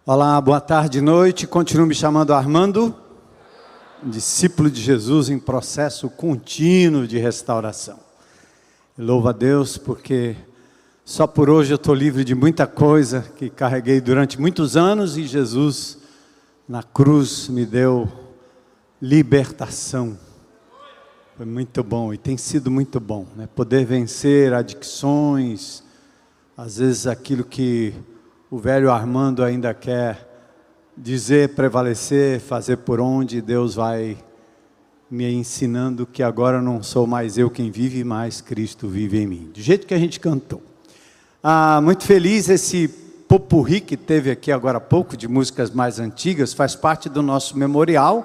Olá, boa tarde, noite. Continuo me chamando Armando, discípulo de Jesus em processo contínuo de restauração. Louvo a Deus porque só por hoje eu estou livre de muita coisa que carreguei durante muitos anos e Jesus na cruz me deu libertação. Foi muito bom e tem sido muito bom, né? Poder vencer adicções, às vezes aquilo que o velho Armando ainda quer dizer, prevalecer, fazer por onde. Deus vai me ensinando que agora não sou mais eu quem vive, mas Cristo vive em mim. Do jeito que a gente cantou. Muito feliz esse popurrí que teve aqui agora há pouco, de músicas mais antigas, faz parte do nosso memorial.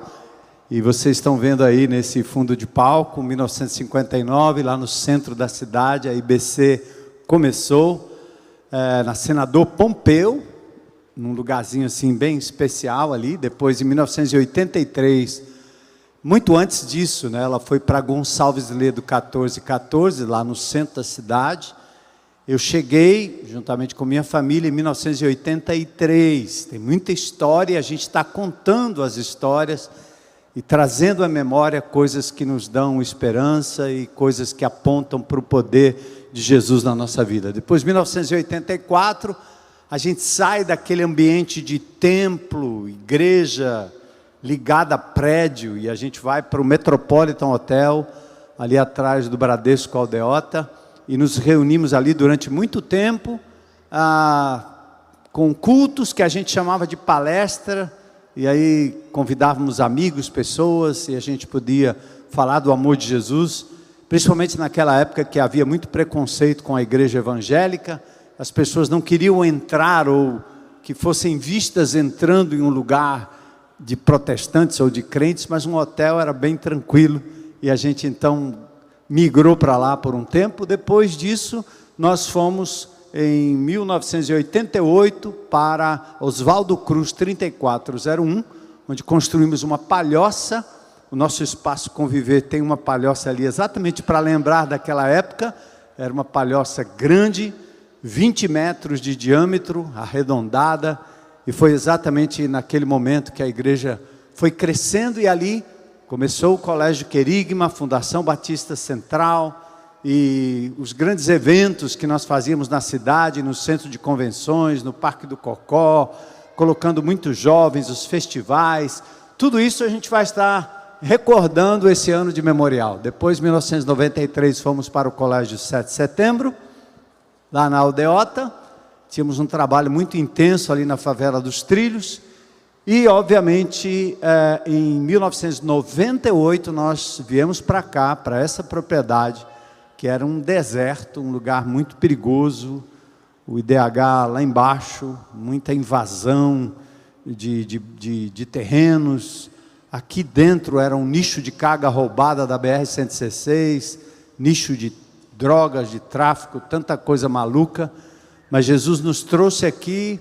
E vocês estão vendo aí nesse fundo de palco, 1959, lá no centro da cidade, a IBC começou. Na Senador Pompeu, num lugarzinho assim bem especial ali. Depois, em 1983, muito antes disso, né, ela foi para Gonçalves Ledo 1414, lá no centro da cidade. Eu cheguei, juntamente com minha família, em 1983. Tem muita história e a gente está contando as histórias e trazendo à memória coisas que nos dão esperança e coisas que apontam para o poder de Jesus na nossa vida. Depois, 1984, a gente sai daquele ambiente de templo, igreja, ligada a prédio, e a gente vai para o Metropolitan Hotel, ali atrás do Bradesco Aldeota, e nos reunimos ali durante muito tempo, com cultos que a gente chamava de palestra, e aí convidávamos amigos, pessoas, e a gente podia falar do amor de Jesus, principalmente naquela época que havia muito preconceito com a igreja evangélica. As pessoas não queriam entrar ou que fossem vistas entrando em um lugar de protestantes ou de crentes, mas um hotel era bem tranquilo e a gente então migrou para lá por um tempo. Depois disso, nós fomos em 1988 para Oswaldo Cruz 3401, onde construímos uma palhoça. O nosso espaço Conviver tem uma palhoça ali exatamente para lembrar daquela época. Era uma palhoça grande, 20 metros de diâmetro, arredondada, e foi exatamente naquele momento que a igreja foi crescendo, e ali começou o Colégio Querigma, a Fundação Batista Central, e os grandes eventos que nós fazíamos na cidade, no centro de convenções, no Parque do Cocó, colocando muitos jovens, os festivais. Tudo isso a gente vai estar recordando esse ano de memorial. Depois, em 1993, fomos para o Colégio 7 de Setembro, lá na Aldeota. Tínhamos um trabalho muito intenso ali na favela dos Trilhos. E, obviamente, em 1998, nós viemos para cá, para essa propriedade, que era um deserto, um lugar muito perigoso, o IDH lá embaixo, muita invasão de terrenos. Aqui dentro era um nicho de carga roubada da BR-116, nicho de drogas, de tráfico, tanta coisa maluca. Mas Jesus nos trouxe aqui,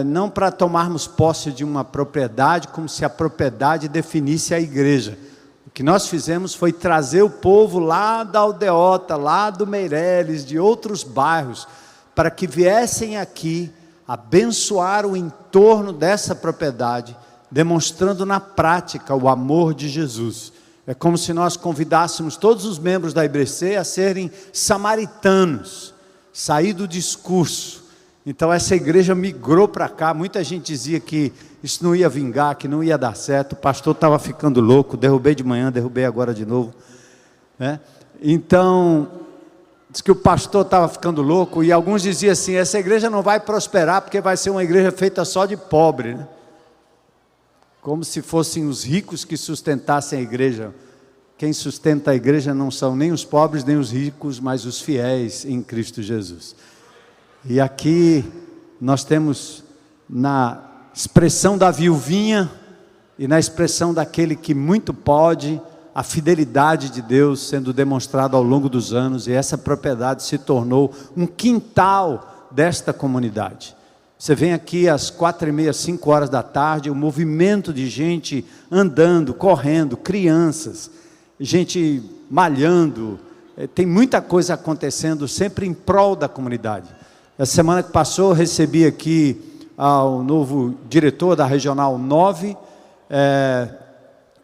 não para tomarmos posse de uma propriedade, como se a propriedade definisse a igreja. O que nós fizemos foi trazer o povo lá da Aldeota, lá do Meireles, de outros bairros, para que viessem aqui abençoar o entorno dessa propriedade, demonstrando na prática o amor de Jesus. É como se nós convidássemos todos os membros da IBC a serem samaritanos, sair do discurso. Então essa igreja migrou para cá. Muita gente dizia que isso não ia vingar, que não ia dar certo. O pastor estava ficando louco, derrubei de manhã, derrubei agora de novo, né? Então, diz que o pastor estava ficando louco, e alguns diziam assim: essa igreja não vai prosperar porque vai ser uma igreja feita só de pobre, né? Como se fossem os ricos que sustentassem a igreja. Quem sustenta a igreja não são nem os pobres, nem os ricos, mas os fiéis em Cristo Jesus. E aqui nós temos, na expressão da viuvinha e na expressão daquele que muito pode, a fidelidade de Deus sendo demonstrada ao longo dos anos, e essa propriedade se tornou um quintal desta comunidade. Você vem aqui às 4h30, 5 horas da tarde, um movimento de gente andando, correndo, crianças, gente malhando, tem muita coisa acontecendo sempre em prol da comunidade. A semana que passou eu recebi aqui ao novo diretor da Regional 9,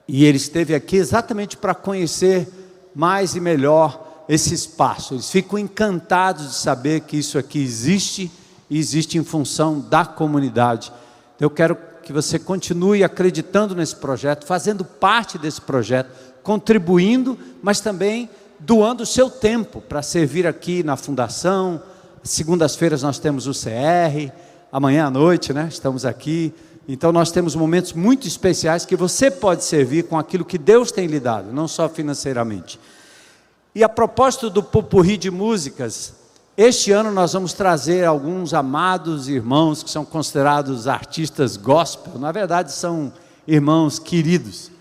e ele esteve aqui exatamente para conhecer mais e melhor esse espaço. Eles ficam encantados de saber que isso aqui existe, e existe em função da comunidade. Eu quero que você continue acreditando nesse projeto, fazendo parte desse projeto, contribuindo, mas também doando o seu tempo para servir aqui na fundação. Segundas-feiras nós temos o CR, amanhã à noite, né, estamos aqui. Então nós temos momentos muito especiais que você pode servir com aquilo que Deus tem lhe dado, não só financeiramente. E a propósito do popurrí de músicas, este ano nós vamos trazer alguns amados irmãos que são considerados artistas gospel. Na verdade são irmãos queridos.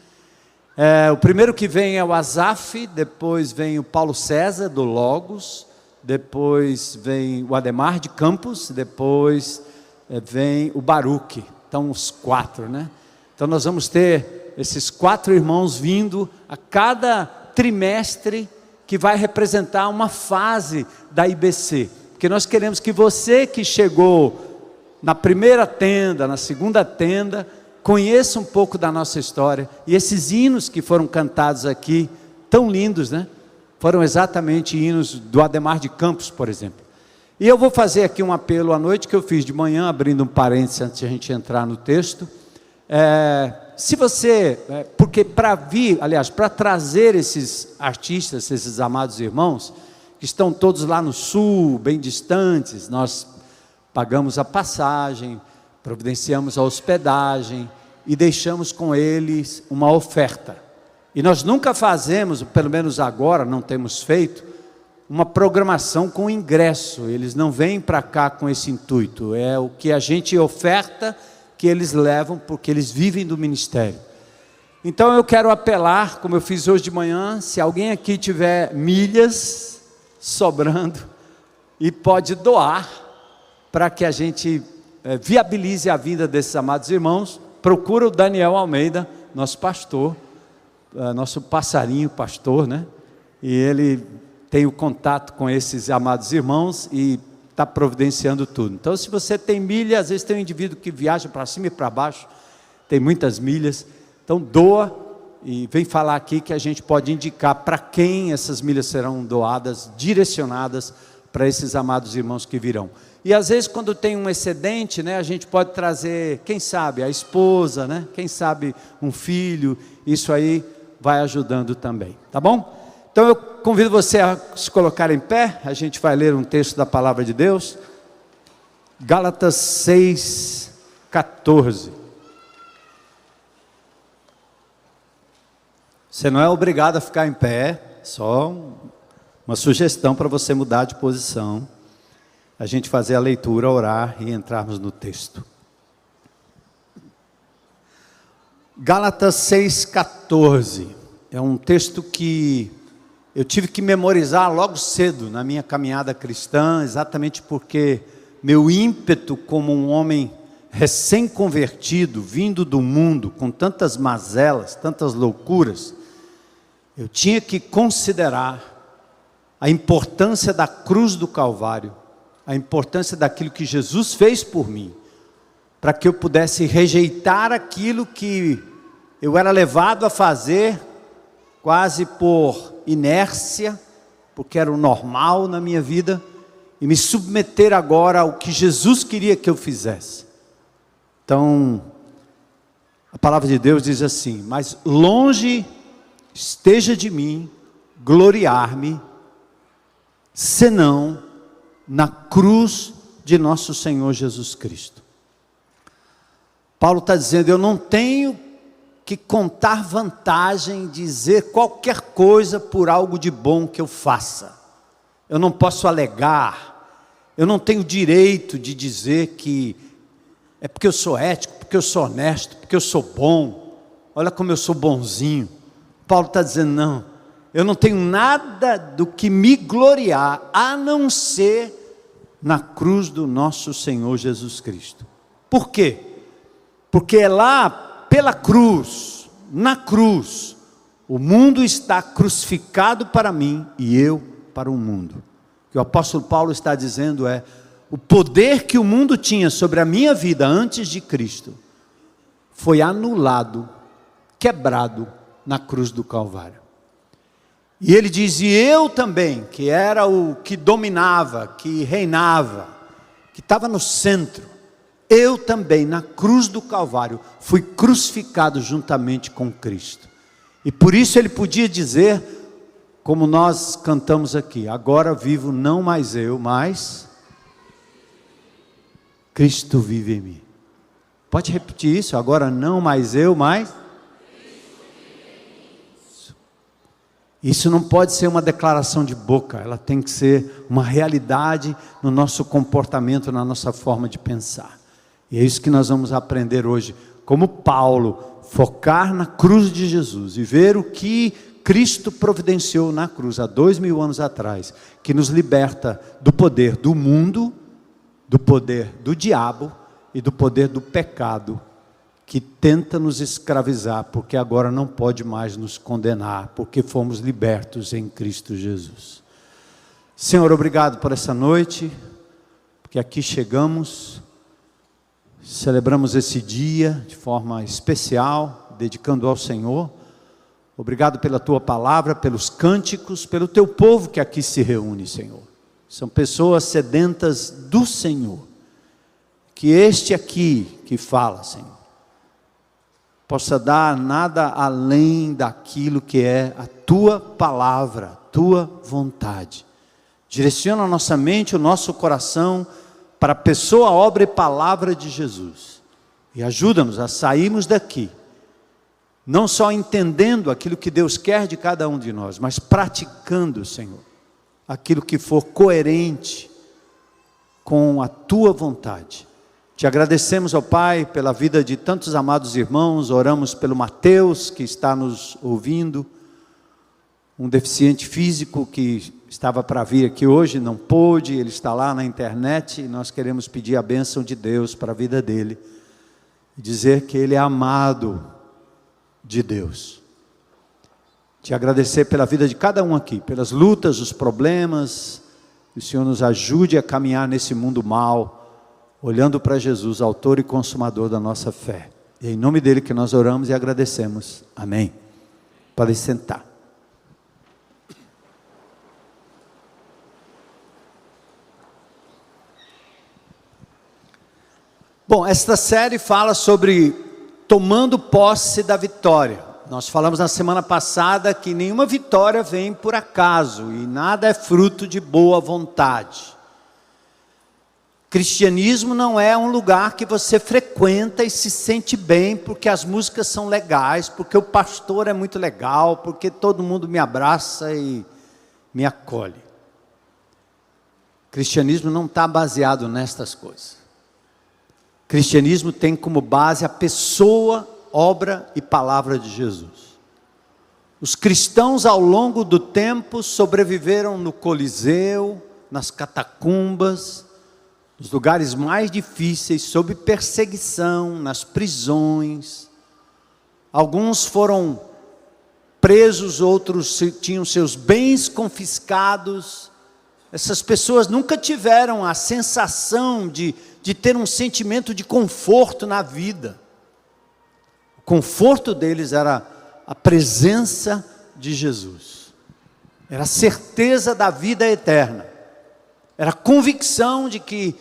O primeiro que vem é o Asaf, depois vem o Paulo César do Logos, depois vem o Ademar de Campos, depois vem o Baruque. Então os 4, né? Então nós vamos ter esses 4 irmãos vindo a cada trimestre, que vai representar uma fase da IBC, porque nós queremos que você que chegou na primeira tenda, na segunda tenda, conheça um pouco da nossa história, e esses hinos que foram cantados aqui, tão lindos, né? Foram exatamente hinos do Ademar de Campos, por exemplo. E eu vou fazer aqui um apelo à noite, que eu fiz de manhã, abrindo um parênteses antes de a gente entrar no texto. Se você, porque para trazer esses artistas, esses amados irmãos, que estão todos lá no sul, bem distantes, nós pagamos a passagem, providenciamos a hospedagem e deixamos com eles uma oferta. E nós nunca fazemos, pelo menos agora não temos feito, uma programação com ingresso. Eles não vêm para cá com esse intuito, é o que a gente oferta, que eles levam, porque eles vivem do ministério. Então eu quero apelar, como eu fiz hoje de manhã, se alguém aqui tiver milhas sobrando e pode doar, para que a gente viabilize a vinda desses amados irmãos, procura o Daniel Almeida, nosso pastor, nosso passarinho pastor, né? E ele tem o contato com esses amados irmãos e está providenciando tudo. Então, se você tem milha, às vezes tem um indivíduo que viaja para cima e para baixo, tem muitas milhas, então doa e vem falar aqui que a gente pode indicar para quem essas milhas serão doadas, direcionadas para esses amados irmãos que virão. E às vezes quando tem um excedente, né, a gente pode trazer, quem sabe, a esposa, né, quem sabe um filho, isso aí vai ajudando também, tá bom? Então eu convido você a se colocar em pé, a gente vai ler um texto da palavra de Deus, Gálatas 6:14. Você não é obrigado a ficar em pé, só uma sugestão para você mudar de posição, a gente fazer a leitura, orar e entrarmos no texto. Gálatas 6:14, é um texto que eu tive que memorizar logo cedo na minha caminhada cristã, exatamente porque meu ímpeto como um homem recém-convertido, vindo do mundo, com tantas mazelas, tantas loucuras, eu tinha que considerar a importância da cruz do Calvário, a importância daquilo que Jesus fez por mim, para que eu pudesse rejeitar aquilo que eu era levado a fazer, quase por inércia, porque era o normal na minha vida, e me submeter agora ao que Jesus queria que eu fizesse. Então, a palavra de Deus diz assim: mas longe esteja de mim gloriar-me, senão na cruz de nosso Senhor Jesus Cristo. Paulo está dizendo, eu não tenho que contar vantagem, dizer qualquer coisa por algo de bom que eu faça. Eu não posso alegar, eu não tenho direito de dizer que é porque eu sou ético, porque eu sou honesto, porque eu sou bom, olha como eu sou bonzinho. Paulo está dizendo, não, eu não tenho nada do que me gloriar, a não ser na cruz do nosso Senhor Jesus Cristo. Por quê? Porque é lá, pela cruz, na cruz, o mundo está crucificado para mim e eu para o mundo. O que o apóstolo Paulo está dizendo é, O poder que o mundo tinha sobre a minha vida antes de Cristo foi anulado, quebrado na cruz do Calvário. E ele diz, e eu também, que era o que dominava, que reinava, que estava no centro, eu também, na cruz do Calvário, fui crucificado juntamente com Cristo. E por isso ele podia dizer, como nós cantamos aqui, agora vivo não mais eu, mas Cristo vive em mim. Pode repetir isso? Agora não mais eu, mas isso não pode ser uma declaração de boca, ela tem que ser uma realidade no nosso comportamento, na nossa forma de pensar. E é isso que nós vamos aprender hoje, como Paulo, focar na cruz de Jesus e ver o que Cristo providenciou na cruz há 2000 anos atrás, que nos liberta do poder do mundo, do poder do diabo e do poder do pecado, que tenta nos escravizar, porque agora não pode mais nos condenar, porque fomos libertos em Cristo Jesus. Senhor, obrigado por essa noite, porque aqui chegamos, celebramos esse dia de forma especial, dedicando ao Senhor. Obrigado pela Tua palavra, pelos cânticos, pelo Teu povo que aqui se reúne, Senhor. São pessoas sedentas do Senhor. Que este aqui que fala, Senhor, possa dar nada além daquilo que é a Tua palavra, a Tua vontade. Direciona a nossa mente, o nosso coração, para a pessoa, obra e palavra de Jesus. E ajuda-nos a sairmos daqui, não só entendendo aquilo que Deus quer de cada um de nós, mas praticando, Senhor, aquilo que for coerente com a Tua vontade. Te agradecemos, ó Pai, pela vida de tantos amados irmãos, oramos pelo Mateus, que está nos ouvindo, um deficiente físico que estava para vir aqui hoje, não pôde, ele está lá na internet, e nós queremos pedir a bênção de Deus para a vida dele, e dizer que ele é amado de Deus. Te agradecer pela vida de cada um aqui, pelas lutas, os problemas, que o Senhor nos ajude a caminhar nesse mundo mal, olhando para Jesus, autor e consumador da nossa fé. E é em nome dele que nós oramos e agradecemos. Amém. Podem sentar. Bom, esta série fala sobre tomando posse da vitória. Nós falamos na semana passada que nenhuma vitória vem por acaso e nada é fruto de boa vontade. Cristianismo não é um lugar que você frequenta e se sente bem porque as músicas são legais, porque o pastor é muito legal, porque todo mundo me abraça e me acolhe. Cristianismo não está baseado nestas coisas. Cristianismo tem como base a pessoa, obra e palavra de Jesus. Os cristãos ao longo do tempo sobreviveram no Coliseu, nas catacumbas, nos lugares mais difíceis, sob perseguição, nas prisões. Alguns foram presos, outros tinham seus bens confiscados. Essas pessoas nunca tiveram a sensação de ter um sentimento de conforto na vida. O conforto deles era a presença de Jesus. Era a certeza da vida eterna. Era a convicção de que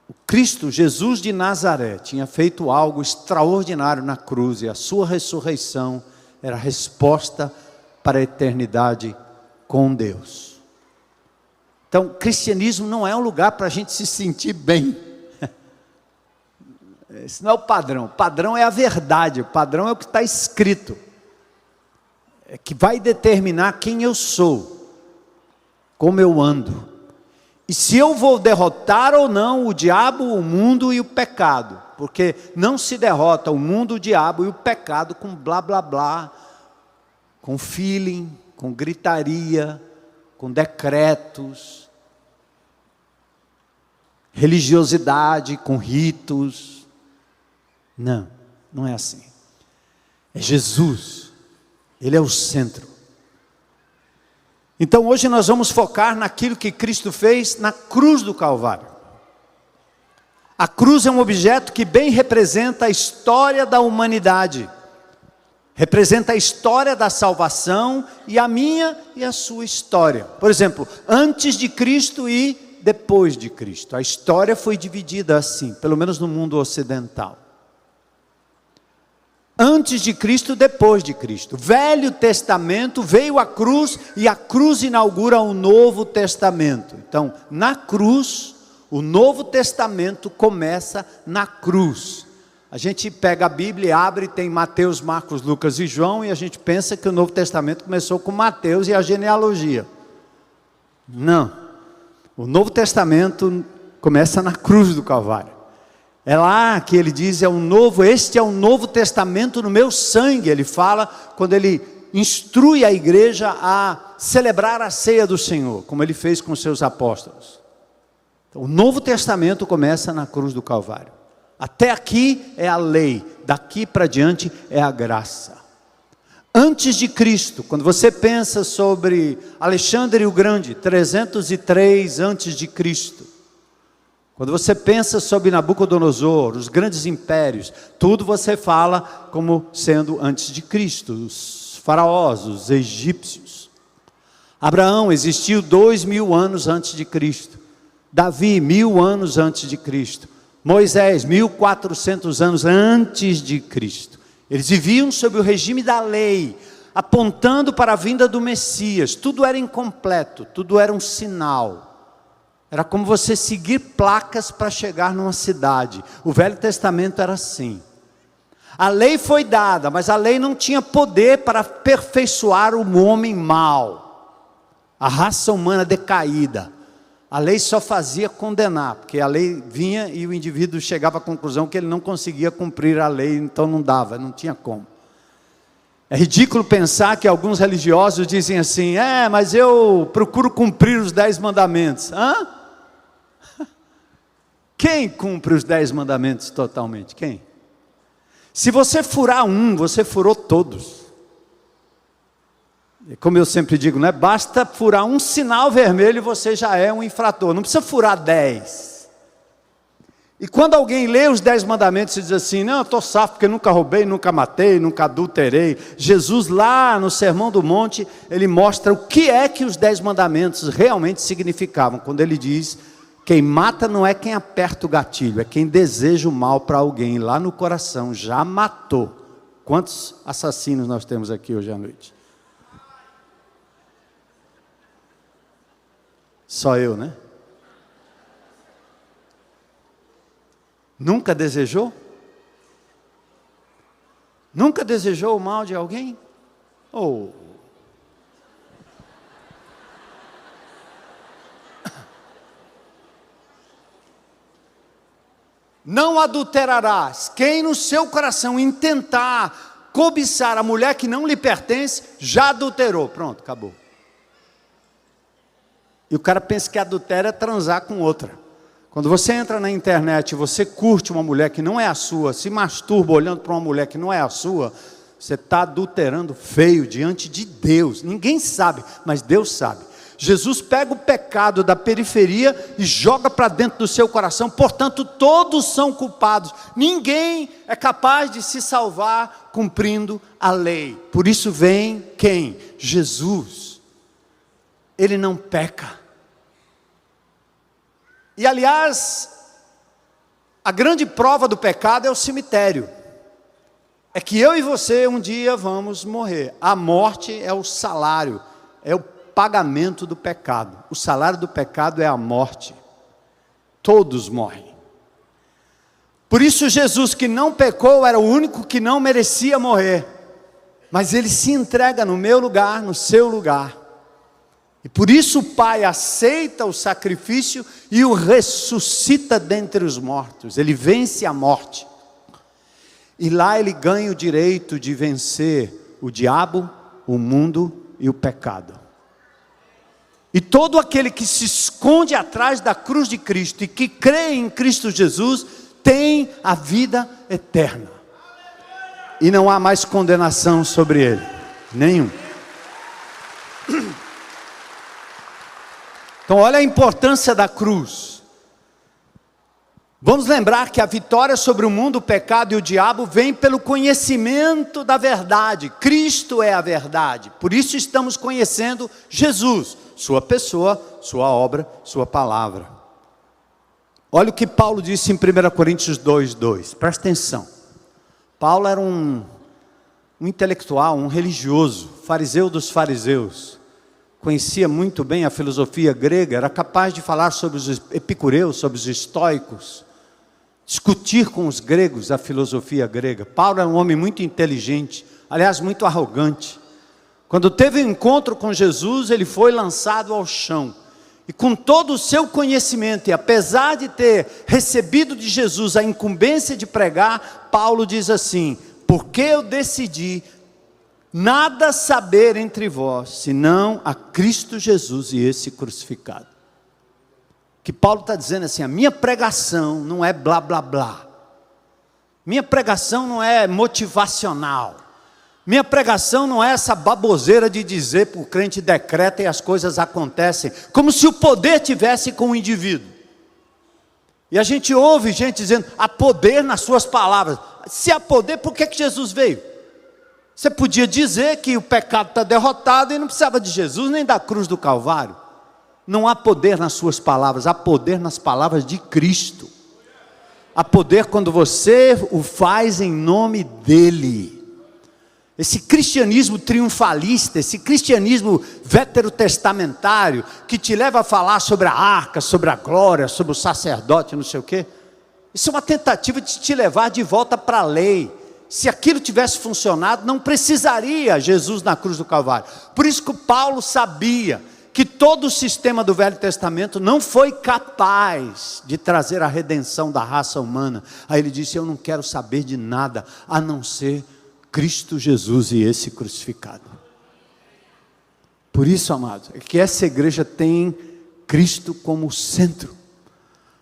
o Cristo, Jesus de Nazaré, tinha feito algo extraordinário na cruz e a sua ressurreição era a resposta para a eternidade com Deus. Então, cristianismo não é um lugar para a gente se sentir bem. Esse não é o padrão. O padrão é a verdade. O padrão é o que está escrito. É que vai determinar quem eu sou, como eu ando. E se eu vou derrotar ou não o diabo, o mundo e o pecado. Porque não se derrota o mundo, o diabo e o pecado com blá blá blá, com feeling, com gritaria, com decretos, religiosidade, com ritos. Não, não é assim. É Jesus, Ele é o centro. Então hoje nós vamos focar naquilo que Cristo fez na cruz do Calvário. A cruz é um objeto que bem representa a história da humanidade. Representa a história da salvação e a minha e a sua história. Por exemplo, antes de Cristo e depois de Cristo. A história foi dividida assim, pelo menos no mundo ocidental. Antes de Cristo, depois de Cristo. Velho Testamento, veio a cruz e a cruz inaugura o Novo Testamento. Então, na cruz, o Novo Testamento começa na cruz. A gente pega a Bíblia, abre, tem Mateus, Marcos, Lucas e João, e a gente pensa que o Novo Testamento começou com Mateus e a genealogia. Não. O Novo Testamento começa na cruz do Calvário. É lá que ele diz, este é o Novo Testamento no meu sangue. Ele fala quando ele instrui a igreja a celebrar a ceia do Senhor, como ele fez com seus apóstolos. Então, o Novo Testamento começa na cruz do Calvário. Até aqui é a lei, daqui para diante é a graça. Antes de Cristo, quando você pensa sobre Alexandre o Grande, 303 antes de Cristo. Quando você pensa sobre Nabucodonosor, os grandes impérios, tudo você fala como sendo antes de Cristo, os faraós, os egípcios. Abraão existiu 2000 anos antes de Cristo. Davi, 1000 anos antes de Cristo. Moisés, 1400 anos antes de Cristo. Eles viviam sob o regime da lei, apontando para a vinda do Messias. Tudo era incompleto, tudo era um sinal. Era como você seguir placas para chegar numa cidade. O Velho Testamento era assim. A lei foi dada, mas a lei não tinha poder para aperfeiçoar o homem mau. A raça humana decaída. A lei só fazia condenar, porque a lei vinha e o indivíduo chegava à conclusão que ele não conseguia cumprir a lei, então não dava, não tinha como. É ridículo pensar que alguns religiosos dizem assim, mas eu procuro cumprir os 10 mandamentos. Hã? Quem cumpre os 10 mandamentos totalmente? Quem? Se você furar um, você furou todos. Como eu sempre digo, não é? Basta furar um sinal vermelho e você já é um infrator. Não precisa furar 10. E quando alguém lê os 10 mandamentos e diz assim, não, eu estou safo porque nunca roubei, nunca matei, nunca adulterei. Jesus lá no Sermão do Monte, ele mostra o que é que os 10 mandamentos realmente significavam. Quando ele diz, quem mata não é quem aperta o gatilho, é quem deseja o mal para alguém lá no coração, já matou. Quantos assassinos nós temos aqui hoje à noite? Só eu, né? Nunca desejou? Nunca desejou o mal de alguém? Ou não adulterarás. Quem no seu coração intentar cobiçar a mulher que não lhe pertence, já adulterou. Pronto, acabou. E o cara pensa que adultério é transar com outra. Quando você entra na internet e você curte uma mulher que não é a sua, se masturba olhando para uma mulher que não é a sua, você está adulterando feio diante de Deus. Ninguém sabe, mas Deus sabe. Jesus pega o pecado da periferia e joga para dentro do seu coração, portanto todos são culpados. Ninguém é capaz de se salvar cumprindo a lei. Por isso vem quem? Jesus. Ele não peca. E aliás, a grande prova do pecado é o cemitério. É que eu e você um dia vamos morrer. A morte é o salário, é o pagamento do pecado. O salário do pecado é a morte. Todos morrem. Por isso Jesus, que não pecou, era o único que não merecia morrer. Mas ele se entrega no meu lugar, no seu lugar. E por isso o Pai aceita o sacrifício e o ressuscita dentre os mortos. Ele vence a morte. E lá ele ganha o direito de vencer o diabo, o mundo e o pecado. E todo aquele que se esconde atrás da cruz de Cristo e que crê em Cristo Jesus, tem a vida eterna. E não há mais condenação sobre ele. Nenhum. Então olha a importância da cruz. Vamos lembrar que a vitória sobre o mundo, o pecado e o diabo vem pelo conhecimento da verdade. Cristo é a verdade. Por isso estamos conhecendo Jesus, sua pessoa, sua obra, sua palavra. Olha o que Paulo disse em 1 Coríntios 2:2. Presta atenção. Paulo era um intelectual, um religioso, fariseu dos fariseus. Conhecia muito bem a filosofia grega, era capaz de falar sobre os epicureus, sobre os estoicos, discutir com os gregos a filosofia grega. Paulo era um homem muito inteligente, aliás, muito arrogante. Quando teve um encontro com Jesus, ele foi lançado ao chão. E com todo o seu conhecimento, e apesar de ter recebido de Jesus a incumbência de pregar, Paulo diz assim: porque eu decidi nada saber entre vós, senão a Cristo Jesus e esse crucificado. Que Paulo está dizendo assim: a minha pregação não é blá blá blá, minha pregação não é motivacional, minha pregação não é essa baboseira de dizer para o crente decreta e as coisas acontecem, como se o poder tivesse com o indivíduo. E a gente ouve gente dizendo, há poder nas suas palavras. Se há poder, por que Jesus veio? Você podia dizer que o pecado está derrotado e não precisava de Jesus nem da cruz do Calvário. Não há poder nas suas palavras, há poder nas palavras de Cristo. Há poder quando você o faz em nome dEle. Esse cristianismo triunfalista, esse cristianismo veterotestamentário, que te leva a falar sobre a arca, sobre a glória, sobre o sacerdote, não sei o quê. Isso é uma tentativa de te levar de volta para a lei. Se aquilo tivesse funcionado, não precisaria Jesus na cruz do Calvário. Por isso que Paulo sabia que todo o sistema do Velho Testamento não foi capaz de trazer a redenção da raça humana. Aí ele disse, eu não quero saber de nada, a não ser Cristo Jesus e esse crucificado. Por isso, amados, é que essa igreja tem Cristo como centro,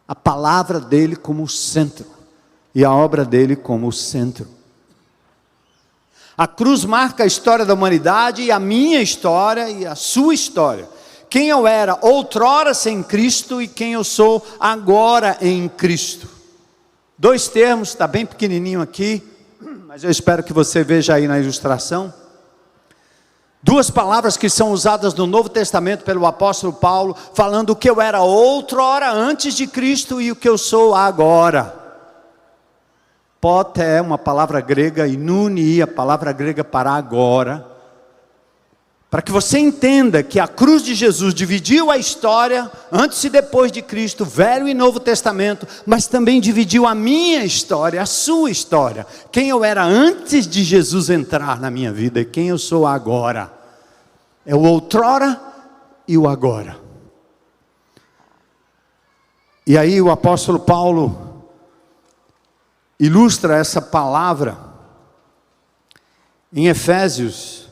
a palavra dele como centro, e a obra dele como centro. A cruz marca a história da humanidade, e a minha história e a sua história. Quem eu era outrora sem Cristo e quem eu sou agora em Cristo. Dois termos, está bem pequenininho aqui, mas eu espero que você veja aí na ilustração. Duas palavras que são usadas no Novo Testamento pelo apóstolo Paulo, falando o que eu era outrora antes de Cristo e o que eu sou agora. Pote é uma palavra grega e nuni, a palavra grega para agora. Para que você entenda que a cruz de Jesus dividiu a história, antes e depois de Cristo, Velho e Novo Testamento, mas também dividiu a minha história, a sua história. Quem eu era antes de Jesus entrar na minha vida e quem eu sou agora. É o outrora e o agora. E aí o apóstolo Paulo ilustra essa palavra em Efésios,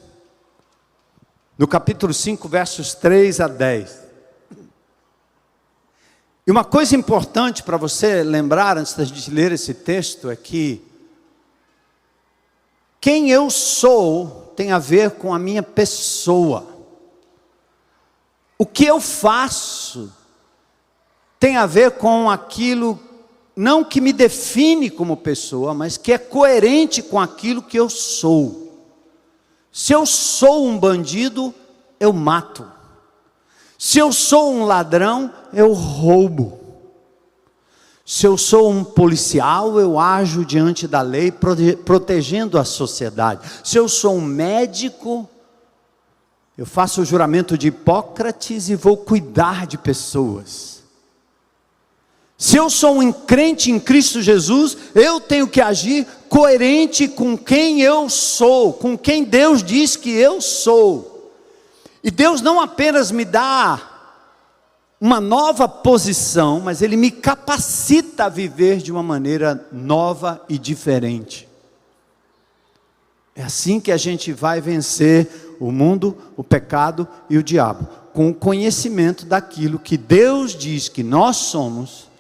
no capítulo 5, versos 3 a 10. E uma coisa importante para você lembrar, antes da gente ler esse texto, é que quem eu sou tem a ver com a minha pessoa. O que eu faço tem a ver com aquilo, não que me define como pessoa, mas que é coerente com aquilo que eu sou. Se eu sou um bandido, eu mato. Se eu sou um ladrão, eu roubo. Se eu sou um policial, eu ajo diante da lei, protegendo a sociedade. Se eu sou um médico, eu faço o juramento de Hipócrates e vou cuidar de pessoas. Se eu sou um crente em Cristo Jesus, eu tenho que agir coerente com quem eu sou, com quem Deus diz que eu sou. E Deus não apenas me dá uma nova posição, mas Ele me capacita a viver de uma maneira nova e diferente. É assim que a gente vai vencer o mundo, o pecado e o diabo, com o conhecimento daquilo que Deus diz que nós somos,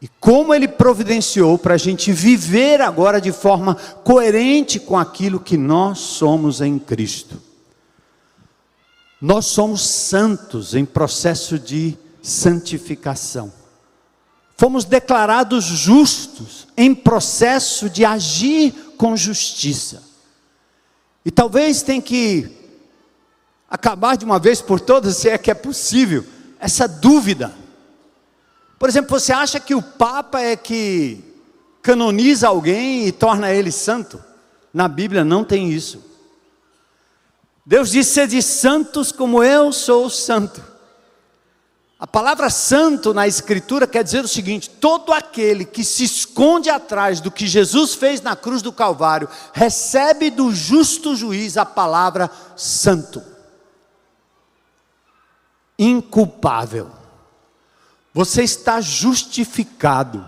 e como Ele providenciou para a gente viver agora de forma coerente com aquilo que nós somos em Cristo. Nós somos santos em processo de santificação. Fomos declarados justos em processo de agir com justiça. E talvez tenha que acabar de uma vez por todas, se é que é possível, essa dúvida. Por exemplo, você acha que o Papa é que canoniza alguém e torna ele santo? Na Bíblia não tem isso. Deus diz: sede santos como eu sou santo. A palavra santo na Escritura quer dizer o seguinte: todo aquele que se esconde atrás do que Jesus fez na cruz do Calvário, recebe do justo juiz a palavra santo, inculpável. Você está justificado,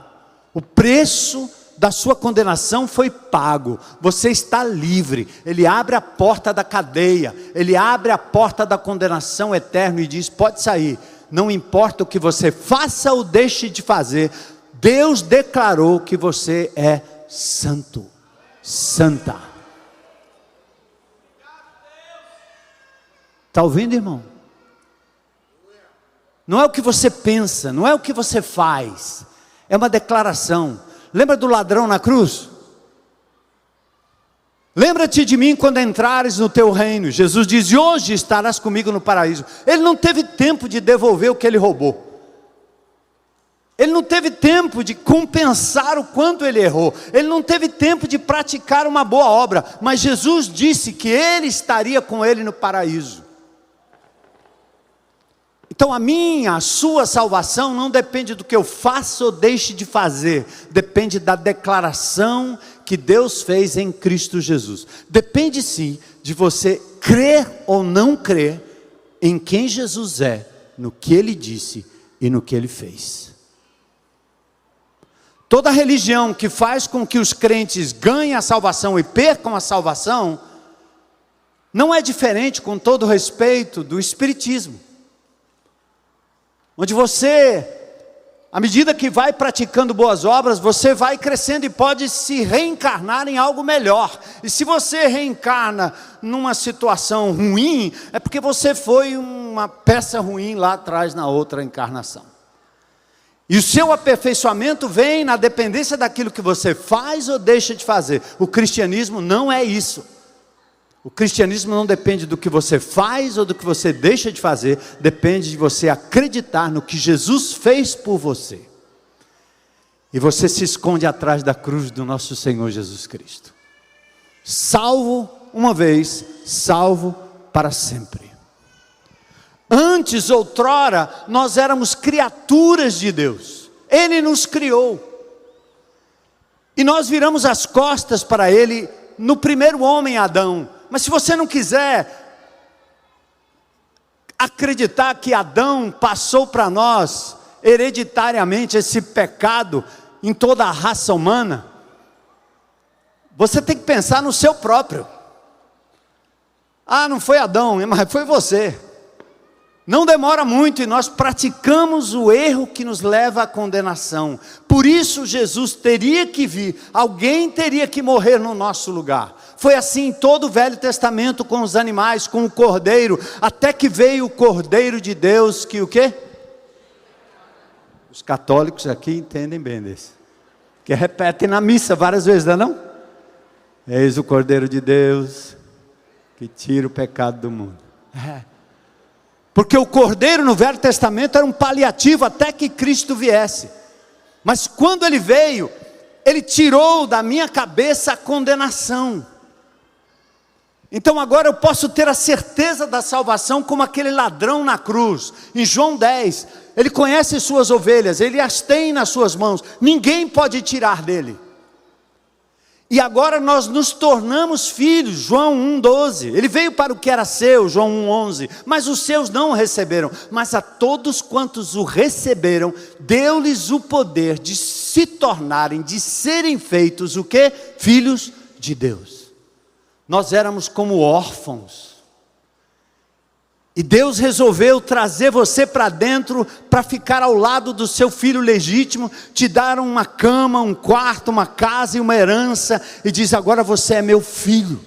o preço da sua condenação foi pago, você está livre. Ele abre a porta da cadeia, ele abre a porta da condenação eterna e diz: pode sair. Não importa o que você faça ou deixe de fazer, Deus declarou que você é santo, santa. Está ouvindo, irmão? Não é o que você pensa, não é o que você faz, é uma declaração. Lembra do ladrão na cruz? Lembra-te de mim quando entrares no teu reino. Jesus diz: e hoje estarás comigo no paraíso. Ele não teve tempo de devolver o que ele roubou. Ele não teve tempo de compensar o quanto ele errou. Ele não teve tempo de praticar uma boa obra. Mas Jesus disse que ele estaria com ele no paraíso. Então a sua salvação não depende do que eu faça ou deixe de fazer. Depende da declaração que Deus fez em Cristo Jesus. Depende sim de você crer ou não crer em quem Jesus é, no que Ele disse e no que Ele fez. Toda religião que faz com que os crentes ganhem a salvação e percam a salvação, não é diferente, com todo respeito, do espiritismo. Onde você, à medida que vai praticando boas obras, você vai crescendo e pode se reencarnar em algo melhor. E se você reencarna numa situação ruim, é porque você foi uma peça ruim lá atrás na outra encarnação. E o seu aperfeiçoamento vem na dependência daquilo que você faz ou deixa de fazer. O cristianismo não é isso. O cristianismo não depende do que você faz ou do que você deixa de fazer, depende de você acreditar no que Jesus fez por você. E você se esconde atrás da cruz do nosso Senhor Jesus Cristo. Salvo uma vez, salvo para sempre. Antes, outrora, nós éramos criaturas de Deus. Ele nos criou. E nós viramos as costas para Ele no primeiro homem, Adão. Mas se você não quiser acreditar que Adão passou para nós hereditariamente esse pecado em toda a raça humana, você tem que pensar no seu próprio. Ah, não foi Adão, mas foi você. Não demora muito e nós praticamos o erro que nos leva à condenação. Por isso Jesus teria que vir, alguém teria que morrer no nosso lugar. Foi assim em todo o Velho Testamento com os animais, com o cordeiro, até que veio o Cordeiro de Deus, que o quê? Os católicos aqui entendem bem desse. Que repetem na missa várias vezes, não é não? Eis o Cordeiro de Deus, que tira o pecado do mundo. Porque o cordeiro no Velho Testamento era um paliativo até que Cristo viesse. Mas quando ele veio, ele tirou da minha cabeça a condenação. Então agora eu posso ter a certeza da salvação como aquele ladrão na cruz. Em João 10, ele conhece suas ovelhas, ele as tem nas suas mãos. Ninguém pode tirar dele. E agora nós nos tornamos filhos, João 1,12. Ele veio para o que era seu, João 1,11. Mas os seus não o receberam. Mas a todos quantos o receberam, deu-lhes o poder de se tornarem, de serem feitos o quê? Filhos de Deus. Nós éramos como órfãos. E Deus resolveu trazer você para dentro, para ficar ao lado do seu filho legítimo, te dar uma cama, um quarto, uma casa e uma herança, e diz: agora você é meu filho.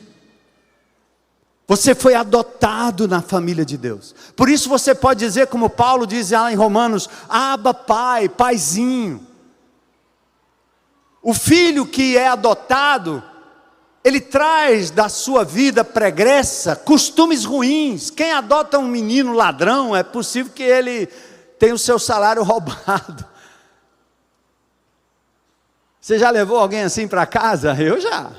Você foi adotado na família de Deus. Por isso você pode dizer, como Paulo diz lá em Romanos: Abba, Pai, Paizinho. O filho que é adotado, ele traz da sua vida pregressa costumes ruins. Quem adota um menino ladrão, é possível que ele tenha o seu salário roubado. Você já levou alguém assim para casa? Eu já.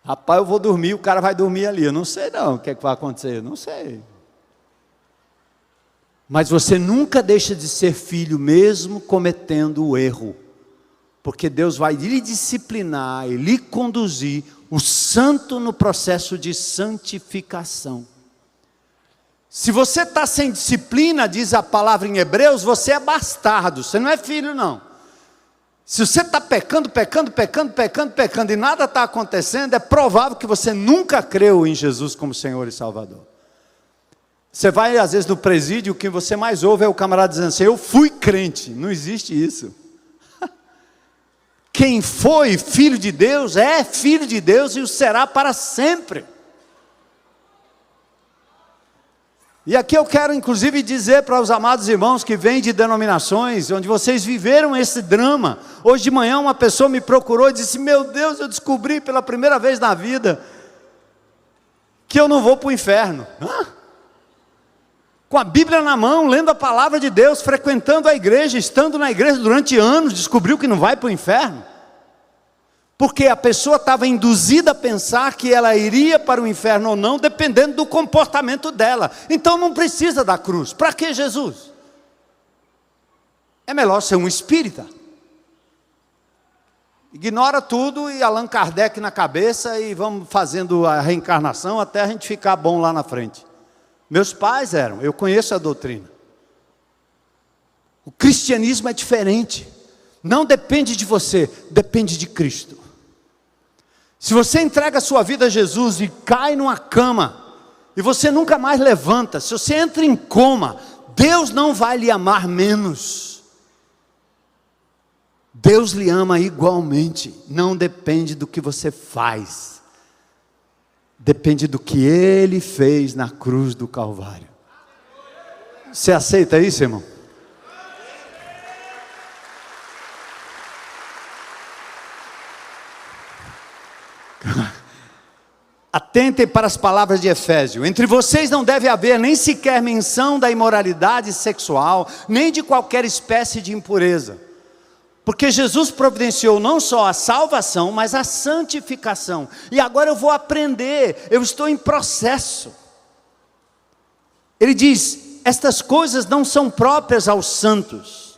Rapaz, eu vou dormir, o cara vai dormir ali. Eu não sei não o que é que vai acontecer, eu não sei. Mas você nunca deixa de ser filho mesmo cometendo o erro. Porque Deus vai lhe disciplinar e lhe conduzir o santo no processo de santificação. Se você está sem disciplina, diz a palavra em Hebreus, você é bastardo, você não é filho não. Se você está pecando e nada está acontecendo, é provável que você nunca creu em Jesus como Senhor e Salvador. Você vai às vezes no presídio, o que você mais ouve é o camarada dizendo assim: eu fui crente. Não existe isso. Quem foi filho de Deus é filho de Deus e o será para sempre. E aqui eu quero inclusive dizer para os amados irmãos que vêm de denominações onde vocês viveram esse drama. Hoje de manhã uma pessoa me procurou e disse: meu Deus, eu descobri pela primeira vez na vida que eu não vou para o inferno. Com a Bíblia na mão, lendo a palavra de Deus, frequentando a igreja, estando na igreja durante anos, descobriu que não vai para o inferno. Porque a pessoa estava induzida a pensar que ela iria para o inferno ou não, dependendo do comportamento dela. Então não precisa da cruz. Para que Jesus? É melhor ser um espírita. Ignora tudo e Allan Kardec na cabeça e vamos fazendo a reencarnação até a gente ficar bom lá na frente. Meus pais eram, eu conheço a doutrina. O cristianismo é diferente. Não depende de você, depende de Cristo. Se você entrega a sua vida a Jesus e cai numa cama, e você nunca mais levanta, se você entra em coma, Deus não vai lhe amar menos. Deus lhe ama igualmente. Não depende do que você faz. Depende do que Ele fez na cruz do Calvário. Você aceita isso, irmão? Atentem para as palavras de Efésio: entre vocês não deve haver nem sequer menção da imoralidade sexual, nem de qualquer espécie de impureza, porque Jesus providenciou não só a salvação, mas a santificação. E agora eu vou aprender, eu estou em processo. Ele diz: estas coisas não são próprias aos santos.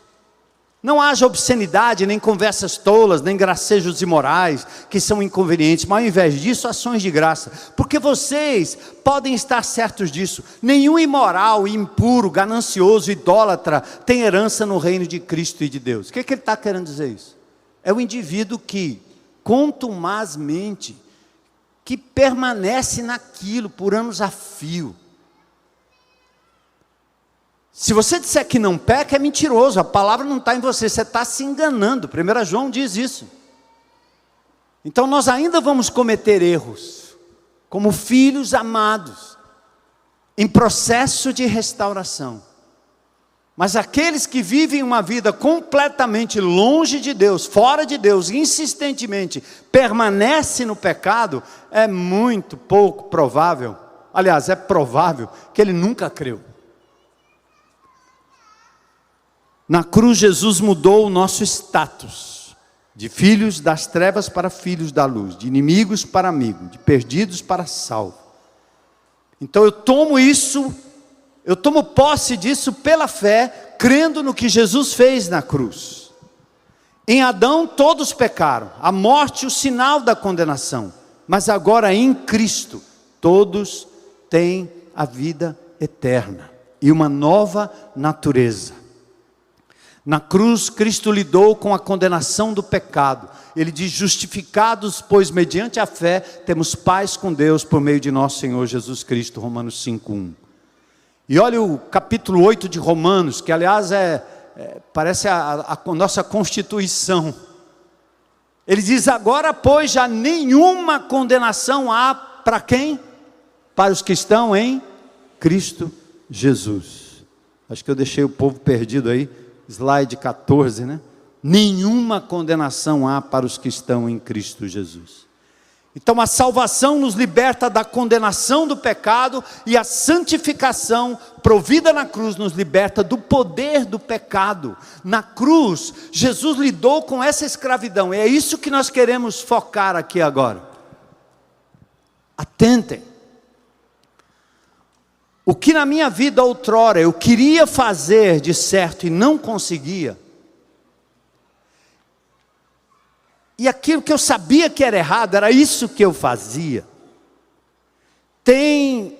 Não haja obscenidade, nem conversas tolas, nem gracejos imorais, que são inconvenientes, mas ao invés disso, ações de graça. Porque vocês podem estar certos disso: nenhum imoral, impuro, ganancioso, idólatra tem herança no reino de Cristo e de Deus. O que ele está querendo dizer isso? É o indivíduo que, contumazmente, que permanece naquilo por anos a fio. Se você disser que não peca, é mentiroso, a palavra não está em você, você está se enganando. 1 João diz isso. Então nós ainda vamos cometer erros, como filhos amados, em processo de restauração. Mas aqueles que vivem uma vida completamente longe de Deus, fora de Deus, insistentemente permanecem no pecado, é muito pouco provável, aliás, é provável que ele nunca creu. Na cruz, Jesus mudou o nosso status, de filhos das trevas para filhos da luz, de inimigos para amigos, de perdidos para salvos. Então eu tomo isso, eu tomo posse disso pela fé, crendo no que Jesus fez na cruz. Em Adão todos pecaram, a morte o sinal da condenação, mas agora em Cristo todos têm a vida eterna e uma nova natureza. Na cruz, Cristo lidou com a condenação do pecado. Ele diz: justificados, pois mediante a fé, temos paz com Deus por meio de nosso Senhor Jesus Cristo, Romanos 5:1. E olha o capítulo 8 de Romanos, que aliás parece a nossa Constituição. Ele diz: agora, pois, já nenhuma condenação há para quem? para os que estão em Cristo Jesus. Acho que eu deixei o povo perdido aí, slide 14, né? Nenhuma condenação há para os que estão em Cristo Jesus. Então a salvação nos liberta da condenação do pecado, e a santificação provida na cruz nos liberta do poder do pecado. Na cruz, Jesus lidou com essa escravidão, e é isso que nós queremos focar aqui agora. Atentem. O que na minha vida outrora eu queria fazer de certo e não conseguia, e aquilo que eu sabia que era errado, era isso que eu fazia. Tem,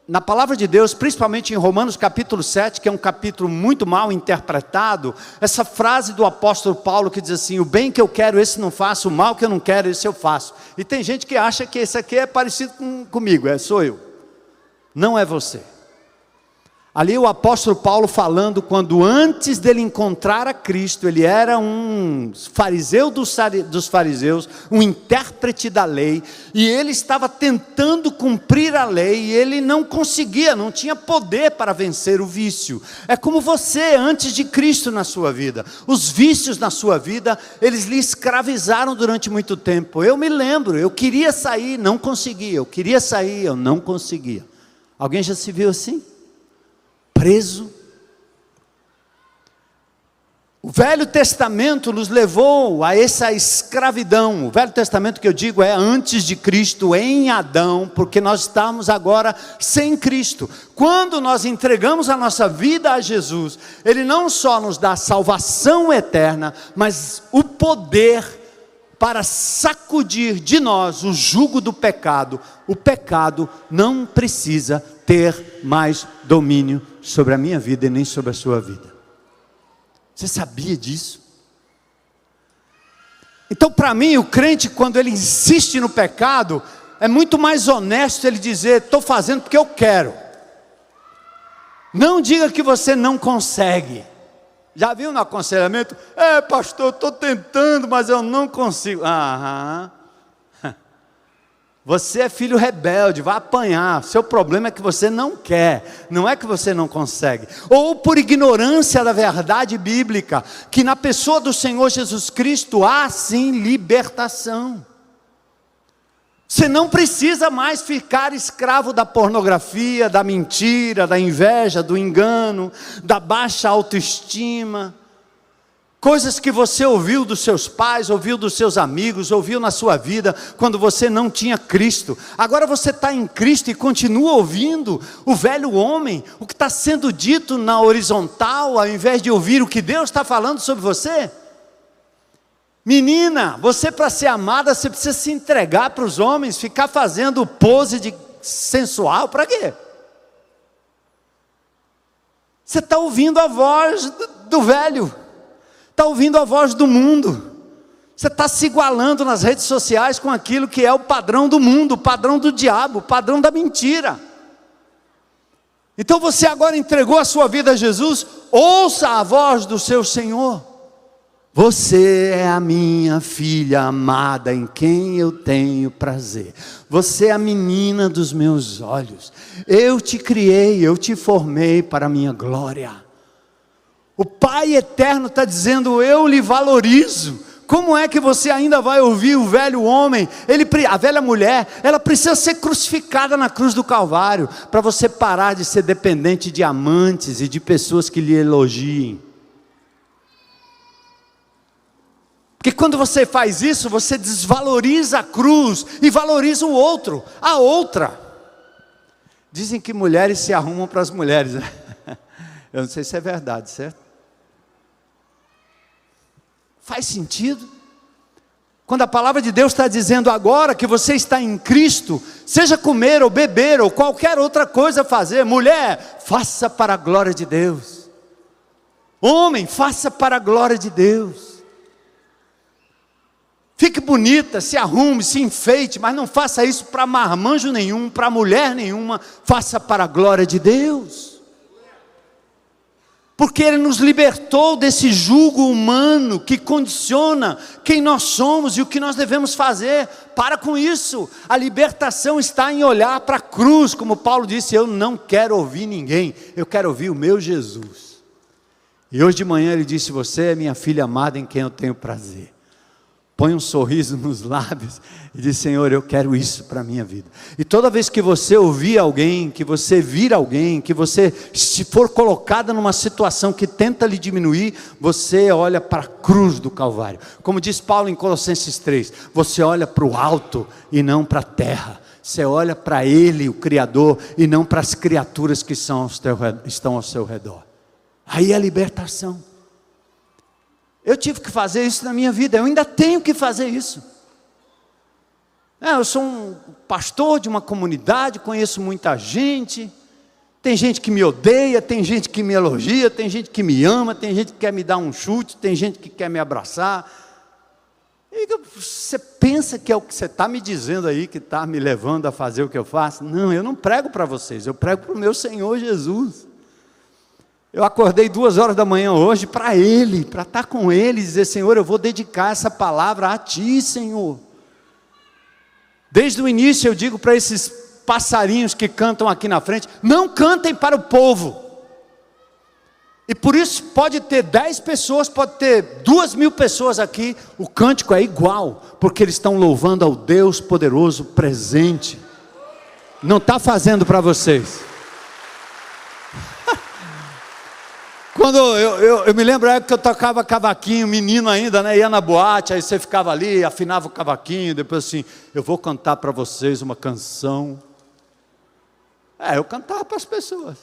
na palavra de Deus, principalmente em Romanos capítulo 7, que é um capítulo muito mal interpretado, essa frase do apóstolo Paulo que diz assim: o bem que eu quero, esse não faço, o mal que eu não quero, esse eu faço. E tem gente que acha que esse aqui é parecido comigo, sou eu. Não é você. Ali o apóstolo Paulo falando, quando antes dele encontrar a Cristo, ele era um fariseu dos fariseus, um intérprete da lei, e ele estava tentando cumprir a lei, e ele não conseguia, não tinha poder para vencer o vício. É como você, antes de Cristo na sua vida, os vícios na sua vida, eles lhe escravizaram durante muito tempo. Eu me lembro, eu queria sair, não conseguia, eu queria sair, eu não conseguia. Alguém já se viu assim? Preso. O Velho Testamento nos levou a essa escravidão. O Velho Testamento que eu digo é antes de Cristo, em Adão, porque nós estamos agora sem Cristo. Quando nós entregamos a nossa vida a Jesus, Ele não só nos dá salvação eterna, mas o poder para sacudir de nós o jugo do pecado. O pecado não precisa ter mais domínio sobre a minha vida e nem sobre a sua vida. Você sabia disso? Então, para mim, o crente, quando ele insiste no pecado, é muito mais honesto ele dizer: estou fazendo porque eu quero. Não diga que você não consegue. Já viu no aconselhamento? Pastor, estou tentando, mas eu não consigo. Você é filho rebelde, vai apanhar. Seu problema é que você não quer, não é que você não consegue. Ou por ignorância da verdade bíblica, que na pessoa do Senhor Jesus Cristo há sim libertação. Você não precisa mais ficar escravo da pornografia, da mentira, da inveja, do engano, da baixa autoestima. Coisas que você ouviu dos seus pais, ouviu dos seus amigos, ouviu na sua vida, quando você não tinha Cristo. Agora você está em Cristo e continua ouvindo o velho homem, o que está sendo dito na horizontal, ao invés de ouvir o que Deus está falando sobre você. Menina, você, para ser amada, você precisa se entregar para os homens, ficar fazendo pose de sensual, para quê? Você está ouvindo a voz do velho, está ouvindo a voz do mundo, você está se igualando nas redes sociais com aquilo que é o padrão do mundo, o padrão do diabo, o padrão da mentira. Então você agora entregou a sua vida a Jesus, ouça a voz do seu Senhor. Você é a minha filha amada, em quem eu tenho prazer. Você é a menina dos meus olhos. Eu te criei, eu te formei para a minha glória. O Pai eterno está dizendo: eu lhe valorizo. Como é que você ainda vai ouvir o velho homem? A velha mulher, ela precisa ser crucificada na cruz do Calvário, para você parar de ser dependente de amantes e de pessoas que lhe elogiem. Porque quando você faz isso, você desvaloriza a cruz e valoriza o outro, a outra. Dizem que mulheres se arrumam para as mulheres. Eu não sei se é verdade, certo? Faz sentido? Quando a palavra de Deus está dizendo agora que você está em Cristo, seja comer ou beber ou qualquer outra coisa fazer, mulher, faça para a glória de Deus. Homem, faça para a glória de Deus. Fique bonita, se arrume, se enfeite, mas não faça isso para marmanjo nenhum, para mulher nenhuma, faça para a glória de Deus. porque Ele nos libertou desse jugo humano que condiciona quem nós somos e o que nós devemos fazer. Para com isso. A libertação está em olhar para a cruz, como Paulo disse: eu não quero ouvir ninguém, eu quero ouvir o meu Jesus. E hoje de manhã ele disse: você é minha filha amada em quem eu tenho prazer. Põe um sorriso nos lábios e diz: Senhor, eu quero isso para a minha vida. E toda vez que você ouvir alguém, que você vir alguém, que você se for colocada numa situação que tenta lhe diminuir, você olha para a cruz do Calvário. Como diz Paulo em Colossenses 3, você olha para o alto e não para a terra. Você olha para Ele, o Criador, e não para as criaturas que estão ao seu redor. Aí é a libertação. Eu tive que fazer isso na minha vida, eu ainda tenho que fazer isso. Eu sou um pastor de uma comunidade, conheço muita gente, tem gente que me odeia, tem gente que me elogia, tem gente que me ama, tem gente que quer me dar um chute, tem gente que quer me abraçar. E você pensa que é o que você está me dizendo aí, que está me levando a fazer o que eu faço? Não, eu não prego para vocês, eu prego para o meu Senhor Jesus. Eu acordei 2 horas da manhã hoje para Ele, para estar com Ele e dizer: Senhor, eu vou dedicar essa palavra a Ti, Senhor. Desde o início eu digo para esses passarinhos que cantam aqui na frente: não cantem para o povo. E por isso pode ter 10 pessoas, pode ter 2.000 pessoas aqui, o cântico é igual, porque eles estão louvando ao Deus poderoso presente. Não está fazendo para vocês. Quando eu me lembro da época que eu tocava cavaquinho, menino ainda, né? Ia na boate, aí você ficava ali, afinava o cavaquinho, depois assim: eu vou cantar para vocês uma canção. Eu cantava para as pessoas,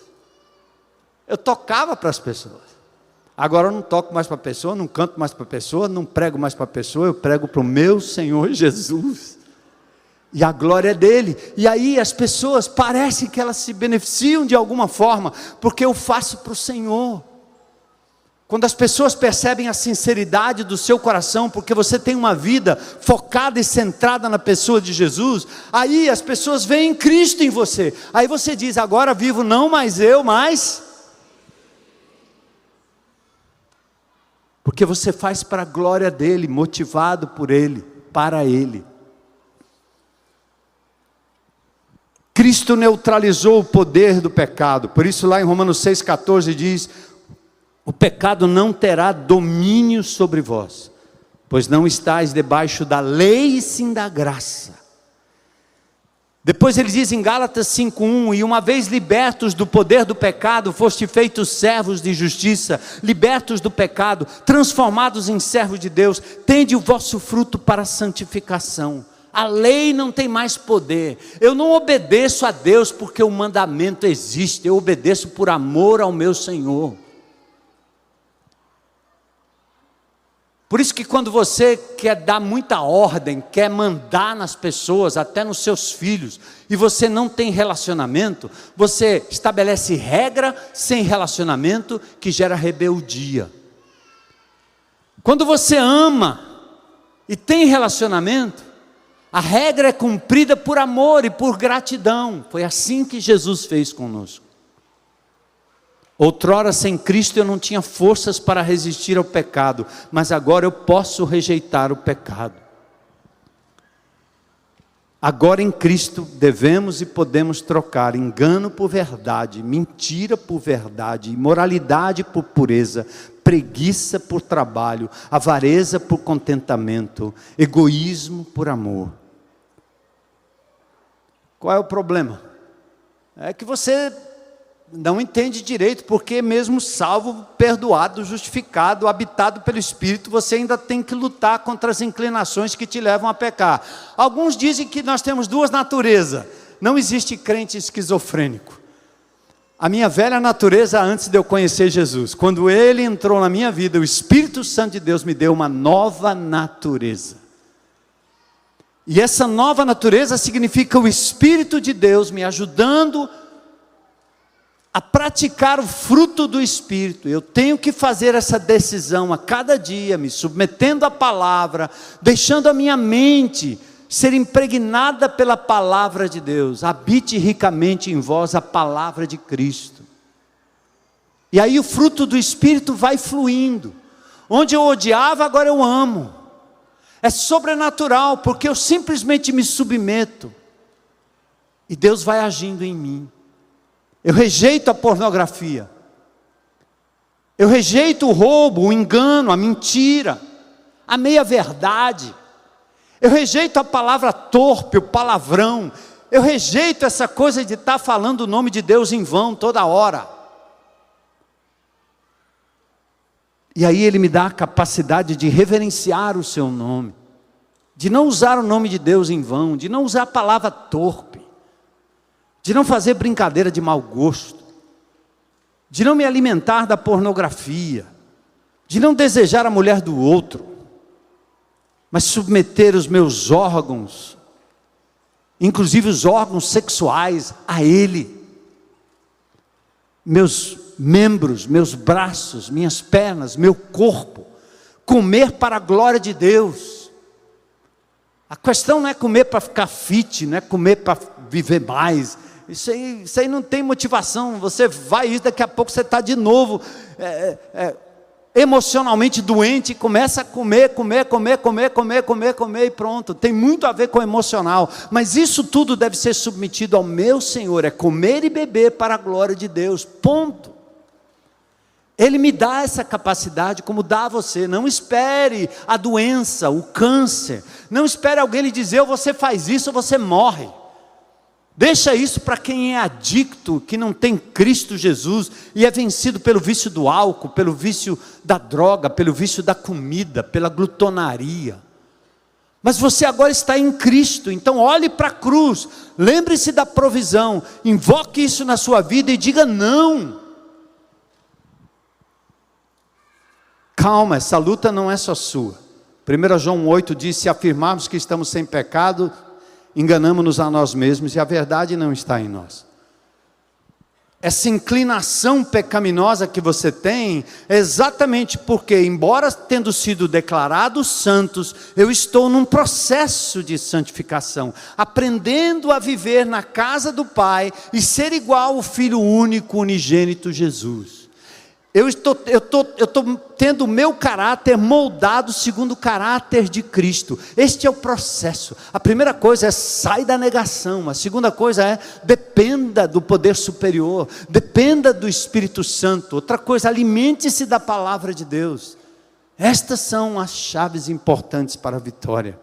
eu tocava para as pessoas. Agora eu não toco mais para a pessoa, não canto mais para a pessoa, não prego mais para a pessoa, eu prego para o meu Senhor Jesus. E a glória é dele. E aí as pessoas parecem que elas se beneficiam de alguma forma, porque eu faço para o Senhor. Quando as pessoas percebem a sinceridade do seu coração, porque você tem uma vida focada e centrada na pessoa de Jesus, aí as pessoas veem Cristo em você. Aí você diz: agora vivo não mais eu, mas... porque você faz para a glória dele, motivado por ele, para ele. Cristo neutralizou o poder do pecado. Por isso lá em Romanos 6,14 diz: o pecado não terá domínio sobre vós, pois não estáis debaixo da lei, e sim da graça. Depois ele diz em Gálatas 5,1: e uma vez libertos do poder do pecado, foste feitos servos de justiça. Libertos do pecado, transformados em servos de Deus, tende o vosso fruto para a santificação. A lei não tem mais poder. Eu não obedeço a Deus porque o mandamento existe, eu obedeço por amor ao meu Senhor. Por isso que quando você quer dar muita ordem, quer mandar nas pessoas, até nos seus filhos, e você não tem relacionamento, você estabelece regra sem relacionamento, que gera rebeldia. Quando você ama e tem relacionamento, a regra é cumprida por amor e por gratidão. Foi assim que Jesus fez conosco. Outrora sem Cristo eu não tinha forças para resistir ao pecado, mas agora eu posso rejeitar o pecado. Agora em Cristo devemos e podemos trocar engano por verdade, mentira por verdade, imoralidade por pureza, preguiça por trabalho, avareza por contentamento, egoísmo por amor. Qual é o problema? É que você não entende direito, porque mesmo salvo, perdoado, justificado, habitado pelo Espírito, você ainda tem que lutar contra as inclinações que te levam a pecar. Alguns dizem que nós temos 2 naturezas. Não existe crente esquizofrênico. A minha velha natureza antes de eu conhecer Jesus, quando Ele entrou na minha vida, o Espírito Santo de Deus me deu uma nova natureza. E essa nova natureza significa o Espírito de Deus me ajudando a praticar o fruto do Espírito. Eu tenho que fazer essa decisão a cada dia, me submetendo à palavra, deixando a minha mente ser impregnada pela palavra de Deus. Habite ricamente em vós a palavra de Cristo. E aí o fruto do Espírito vai fluindo. Onde eu odiava, agora eu amo. É sobrenatural, porque eu simplesmente me submeto. E Deus vai agindo em mim. Eu rejeito a pornografia. Eu rejeito o roubo, o engano, a mentira, a meia-verdade. Eu rejeito a palavra torpe, o palavrão. Eu rejeito essa coisa de estar falando o nome de Deus em vão toda hora. E aí Ele me dá a capacidade de reverenciar o seu nome, de não usar o nome de Deus em vão, de não usar a palavra torpe, de não fazer brincadeira de mau gosto, de não me alimentar da pornografia, de não desejar a mulher do outro, mas submeter os meus órgãos, inclusive os órgãos sexuais, a Ele. Meus membros, meus braços, minhas pernas, meu corpo, comer para a glória de Deus. A questão não é comer para ficar fit, não é comer para viver mais. Isso aí não tem motivação. Você vai isso, daqui a pouco você está de novo emocionalmente doente, começa a comer e pronto. Tem muito a ver com o emocional, mas isso tudo deve ser submetido ao meu Senhor, é comer e beber para a glória de Deus, ponto. Ele me dá essa capacidade, como dá a você. Não espere a doença, o câncer, não espere alguém lhe dizer, ou você faz isso ou você morre. Deixa isso para quem é adicto, que não tem Cristo Jesus, e é vencido pelo vício do álcool, pelo vício da droga, pelo vício da comida, pela glutonaria. Mas você agora está em Cristo, então olhe para a cruz, lembre-se da provisão, invoque isso na sua vida e diga não. Calma, essa luta não é só sua. 1 João 8 diz, se afirmarmos que estamos sem pecado, enganamos-nos a nós mesmos e a verdade não está em nós. Essa inclinação pecaminosa que você tem, é exatamente porque, embora tendo sido declarados santos, eu estou num processo de santificação, aprendendo a viver na casa do Pai e ser igual ao Filho único, unigênito Jesus. Eu estou tendo o meu caráter moldado segundo o caráter de Cristo. Este é o processo. A primeira coisa é sai da negação. A segunda coisa é dependa do poder superior. Dependa do Espírito Santo. Outra coisa, alimente-se da palavra de Deus. Estas são as chaves importantes para a vitória.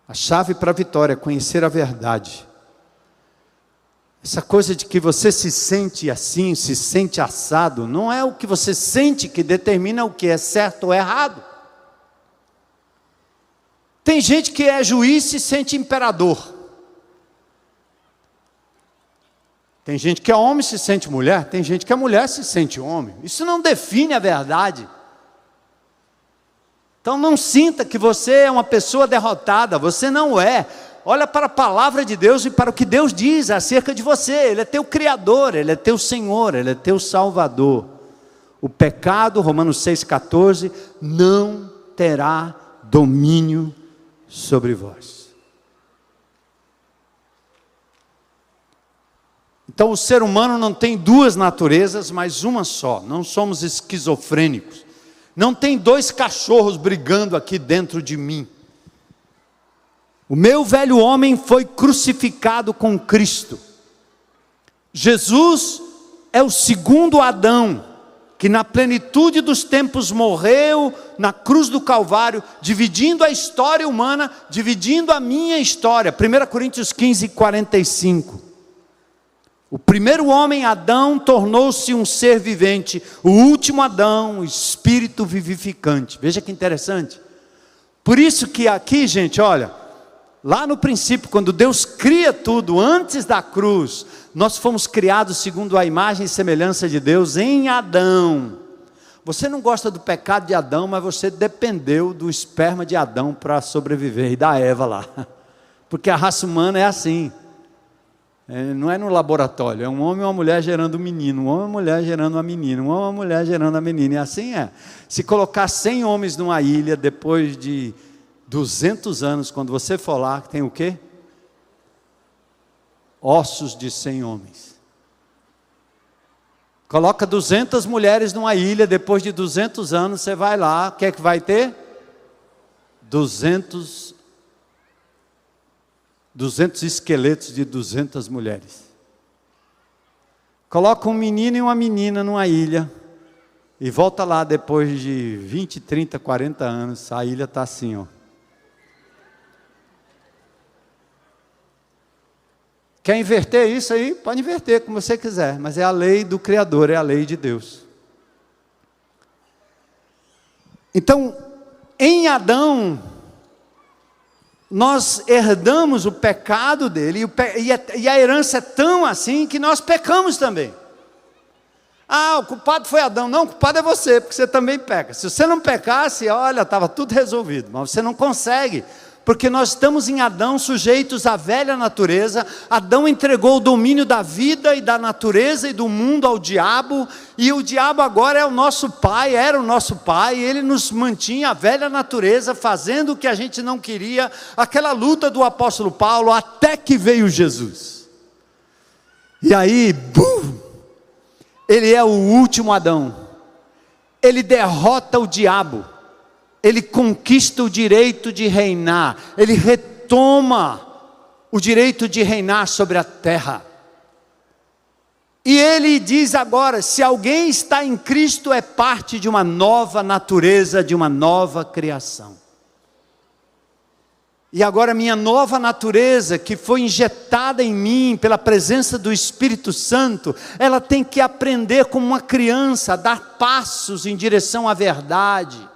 A chave para a vitória é conhecer a verdade. Essa coisa de que você se sente assim, se sente assado, não é o que você sente que determina o que é certo ou errado. Tem gente que é juiz e se sente imperador. Tem gente que é homem e se sente mulher, tem gente que é mulher e se sente homem. Isso não define a verdade. Então não sinta que você é uma pessoa derrotada, você não é. Olha para a palavra de Deus e para o que Deus diz acerca de você. Ele é teu Criador, Ele é teu Senhor, Ele é teu Salvador. O pecado, Romanos 6,14, não terá domínio sobre vós. Então o ser humano não tem duas naturezas, mas uma só. Não somos esquizofrênicos. Não tem dois cachorros brigando aqui dentro de mim. O meu velho homem foi crucificado com Cristo. Jesus é o segundo Adão, que na plenitude dos tempos morreu na cruz do Calvário, dividindo a história humana, dividindo a minha história. 1 Coríntios 15, 45. O primeiro homem, Adão, tornou-se um ser vivente. O último Adão, o espírito vivificante. Veja que interessante. Por isso que aqui, gente, olha, lá no princípio, quando Deus cria tudo, antes da cruz, nós fomos criados segundo a imagem e semelhança de Deus em Adão. Você não gosta do pecado de Adão, mas você dependeu do esperma de Adão para sobreviver, e da Eva lá. Porque a raça humana é assim. Não é no laboratório, é um homem e uma mulher gerando um menino, um homem e uma mulher gerando uma menina, um homem e uma mulher gerando uma menina, e assim é. Se colocar 100 homens numa ilha, depois de 200 anos, quando você for lá, tem o quê? Ossos de 100 homens. Coloca 200 mulheres numa ilha, depois de 200 anos você vai lá, o que é que vai ter? 200 esqueletos de 200 mulheres. Coloca um menino e uma menina numa ilha, e volta lá depois de 20, 30, 40 anos, a ilha está assim, ó. Quer inverter isso aí? Pode inverter como você quiser, mas é a lei do Criador, é a lei de Deus. Então, em Adão, nós herdamos o pecado dele, e a herança é tão assim que nós pecamos também. Ah, o culpado foi Adão. Não, o culpado é você, porque você também peca. Se você não pecasse, olha, estava tudo resolvido, mas você não consegue. Porque nós estamos em Adão sujeitos à velha natureza. Adão entregou o domínio da vida e da natureza e do mundo ao diabo, e o diabo agora é o nosso pai, era o nosso pai, ele nos mantinha a velha natureza, fazendo o que a gente não queria, aquela luta do apóstolo Paulo, até que veio Jesus. E aí, ele é o último Adão, ele derrota o diabo, ele conquista o direito de reinar, ele retoma o direito de reinar sobre a terra. E ele diz agora, se alguém está em Cristo, é parte de uma nova natureza, de uma nova criação. E agora minha nova natureza, que foi injetada em mim pela presença do Espírito Santo, ela tem que aprender como uma criança, a dar passos em direção à verdade.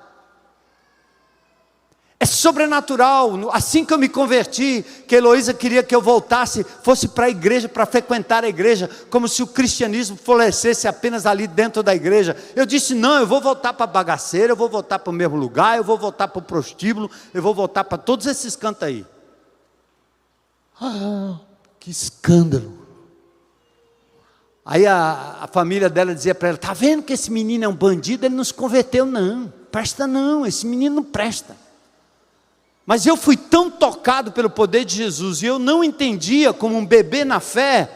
É sobrenatural. Assim que eu me converti, que a Heloísa queria que eu voltasse, fosse para a igreja, para frequentar a igreja, como se o cristianismo florescesse apenas ali dentro da igreja. Eu disse, não, eu vou voltar para a bagaceira, eu vou voltar para o mesmo lugar, eu vou voltar para o prostíbulo, eu vou voltar para todos esses cantos aí. Ah, que escândalo. Aí a família dela dizia para ela, está vendo que esse menino é um bandido? Ele não se converteu não, presta não, esse menino não presta. Mas eu fui tão tocado pelo poder de Jesus, e eu não entendia como um bebê na fé,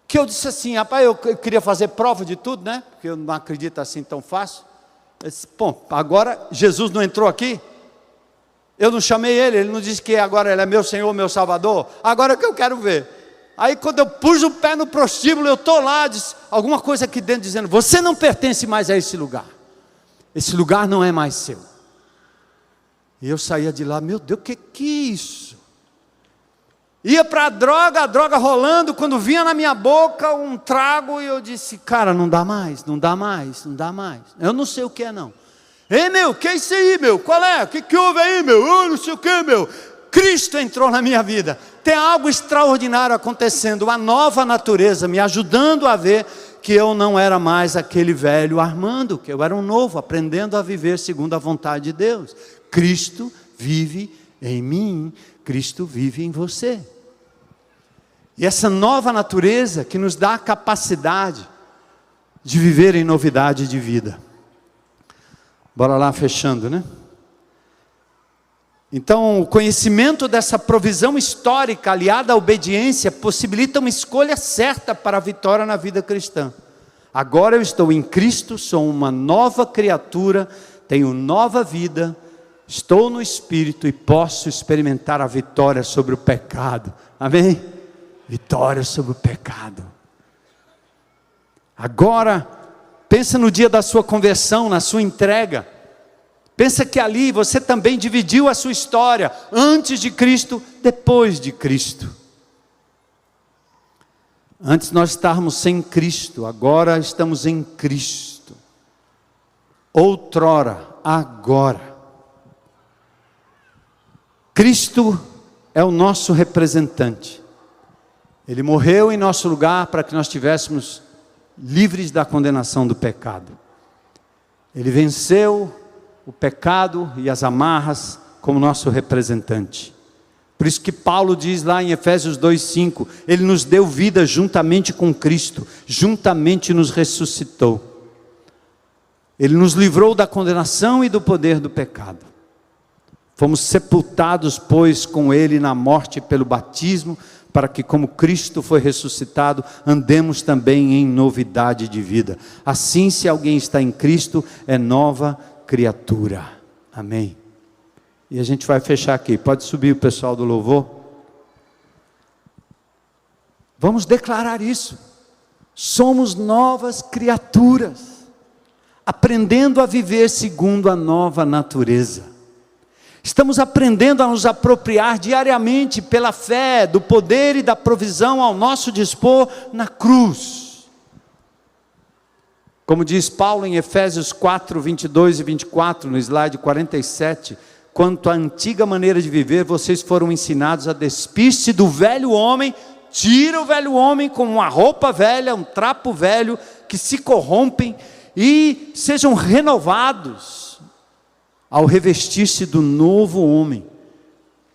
que eu disse assim, rapaz, eu queria fazer prova de tudo, né? Porque eu não acredito assim tão fácil. Eu disse, bom, agora Jesus não entrou aqui? Eu não chamei ele não disse que agora ele é meu Senhor, meu Salvador? Agora é que eu quero ver. Aí quando eu pus o pé no prostíbulo, eu estou lá, disse, alguma coisa aqui dentro dizendo, você não pertence mais a esse lugar. Esse lugar não é mais seu. E eu saía de lá, meu Deus, que é isso? Ia para a droga rolando, quando vinha na minha boca um trago, e eu disse, cara, não dá mais, não dá mais, não dá mais. Eu não sei o que é não. Ei meu, que é isso aí meu? Qual é? O que houve aí meu? Eu não sei o que meu. Cristo entrou na minha vida. Tem algo extraordinário acontecendo, uma nova natureza me ajudando a ver que eu não era mais aquele velho Armando, que eu era um novo, aprendendo a viver segundo a vontade de Deus. Cristo vive em mim, Cristo vive em você. E essa nova natureza que nos dá a capacidade de viver em novidade de vida. Bora lá, fechando, né? Então, o conhecimento dessa provisão histórica, aliada à obediência, possibilita uma escolha certa para a vitória na vida cristã. Agora eu estou em Cristo, sou uma nova criatura, tenho nova vida, estou no Espírito e posso experimentar a vitória sobre o pecado. Amém? Vitória sobre o pecado. Agora, pensa no dia da sua conversão, na sua entrega. Pensa que ali você também dividiu a sua história, antes de Cristo, depois de Cristo. Antes nós estávamos sem Cristo, agora estamos em Cristo. Outrora, agora. Cristo é o nosso representante. Ele morreu em nosso lugar para que nós estivéssemos livres da condenação do pecado. Ele venceu o pecado e as amarras como nosso representante. Por isso que Paulo diz lá em Efésios 2:5, ele nos deu vida juntamente com Cristo, juntamente nos ressuscitou. Ele nos livrou da condenação e do poder do pecado. Fomos sepultados, pois, com ele na morte pelo batismo, para que, como Cristo foi ressuscitado, andemos também em novidade de vida. Assim, se alguém está em Cristo, é nova criatura. Amém. E a gente vai fechar aqui. Pode subir o pessoal do louvor. Vamos declarar isso. Somos novas criaturas, aprendendo a viver segundo a nova natureza. Estamos aprendendo a nos apropriar diariamente pela fé do poder e da provisão ao nosso dispor na cruz. Como diz Paulo em Efésios 4, 22 e 24, no slide 47, quanto à antiga maneira de viver, vocês foram ensinados a despir-se do velho homem. Tira o velho homem como uma roupa velha, um trapo velho, que se corrompem, e sejam renovados ao revestir-se do novo homem,